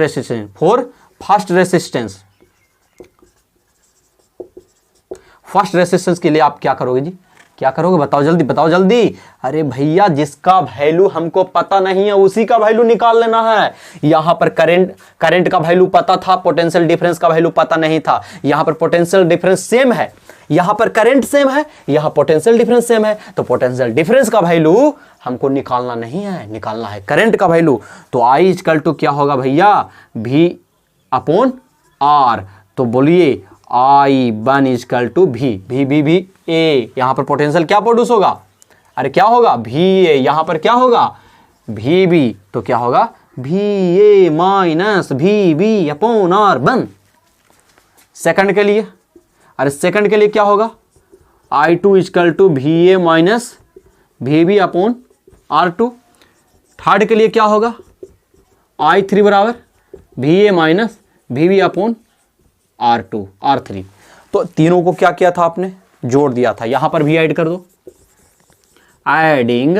रेजिस्टेंस के लिए आप क्या करोगे जी, क्या करोगे, बताओ जल्दी, बताओ जल्दी। अरे भैया जिसका वैल्यू हमको पता नहीं है उसी का वैल्यू निकाल लेना है। यहां पर करंट का वैल्यू पता था, पोटेंशियल डिफरेंस का वैल्यू पता नहीं था। यहां पर पोटेंशियल डिफरेंस सेम है, यहां पर करंट सेम है, यहां पोटेंशियल डिफरेंस सेम है। तो पोटेंशियल डिफरेंस का वैल्यू हमको निकालना नहीं है, निकालना है करंट का वैल्यू। तो I इक्वल टू क्या होगा भैया, V अपॉन R। तो बोलिए I1 equal to V A। यहां पर पोटेंशियल क्या प्रोड्यूस होगा, अरे क्या होगा VA। यहां पर क्या होगा VB, तो क्या होगा VA minus VB upon R1। Second के लिए, अरे सेकंड के लिए क्या होगा I2 equal to VA minus VB upon R2। Third के लिए क्या होगा I3 बराबर VA minus VB upon R3। तो तीनों को क्या किया था आपने, जोड़ दिया था। यहां पर भी ऐड कर दो, एडिंग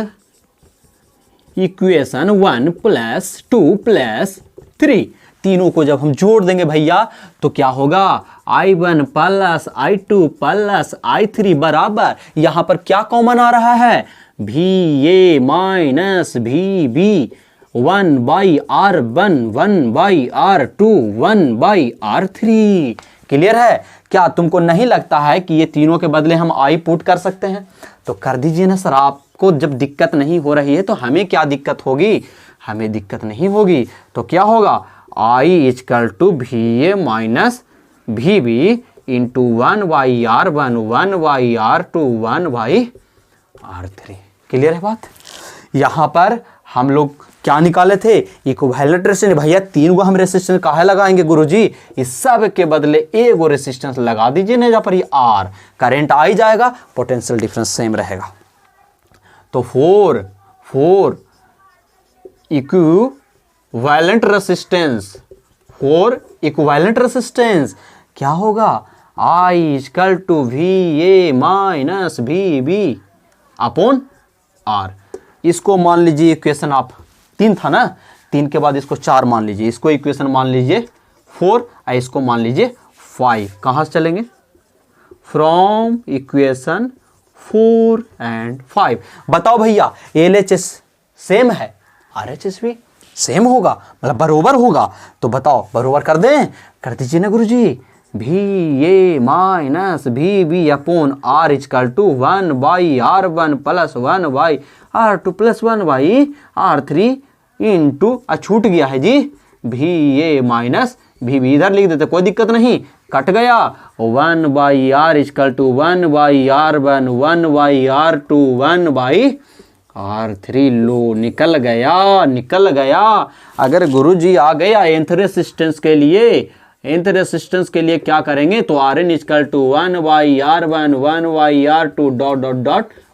इक्वेशन 1 + 2 + 3। तीनों को जब हम जोड़ देंगे भैया तो क्या होगा I1 + I2 + I3 बराबर, यहां पर क्या कॉमन आ रहा है VA minus VB 1/R1 1/R2 1/R3। Clear है। क्या तुमको नहीं लगता है कि ये तीनों के बदले हम I पुट कर सकते हैं, तो कर दीजिए ना सर। आपको जब दिक्कत नहीं हो रही है तो हमें क्या दिक्कत होगी, हमें दिक्कत नहीं होगी। तो क्या होगा I equal to VA minus VB into 1/R1 1/R2 1/R3। Clear है बात। यहां पर हम लोग क्या निकाले थे, इक्विवेलेंट रेजिस्टेंस। भैया तीन गो हम रेजिस्टेंस काहे लगाएंगे गुरुजी, इस सब के बदले एक गो रेजिस्टेंस लगा दीजिए ना, जहां पर ये R करंट आ ही जाएगा, पोटेंशियल डिफरेंस सेम रहेगा। तो फोर इक्विवेलेंट रेजिस्टेंस क्या होगा I equal to VA minus VB upon R। इसको मान लीजिए इक्वेशन आप 3 था ना, 3 के बाद इसको 4 मान लीजिए, इसको इक्वेशन मान लीजिए 4 और इसको मान लीजिए 5। कहां से चलेंगे, फ्रॉम इक्वेशन 4 एंड 5। बताओ भैया LHS सेम है, RHS भी सेम होगा, मतलब बरोबर होगा। तो बताओ बरोबर कर दें, कर दीजिए ना गुरुजी। VA minus VB upon R equal to 1/R1 + 1/R2 + 1/R3 into, छूट गया है जी VA माइनस VB, इधर लिख देते कोई दिक्कत नहीं, कट गया। 1/R equal to 1/R1 1/R2 1/R3। लो निकल गया। अगर गुरुजी आ गया nth रेजिस्टेंस के लिए, nth रेजिस्टेंस के लिए क्या करेंगे, तो Rn equal to 1/R1 1/R2 ...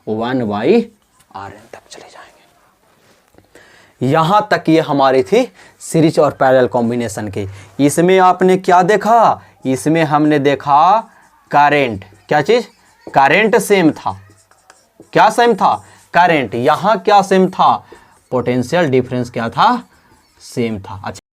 1/Rn तक चले जाएंगे। यहां तक ये हमारी थी सीरीज और पैरेलल कॉम्बिनेशन की। इसमें आपने क्या देखा, इसमें हमने देखा करंट, क्या चीज, करंट सेम था। क्या सेम था, करंट। यहां क्या सेम था, पोटेंशियल डिफरेंस क्या था, सेम था। अच्छा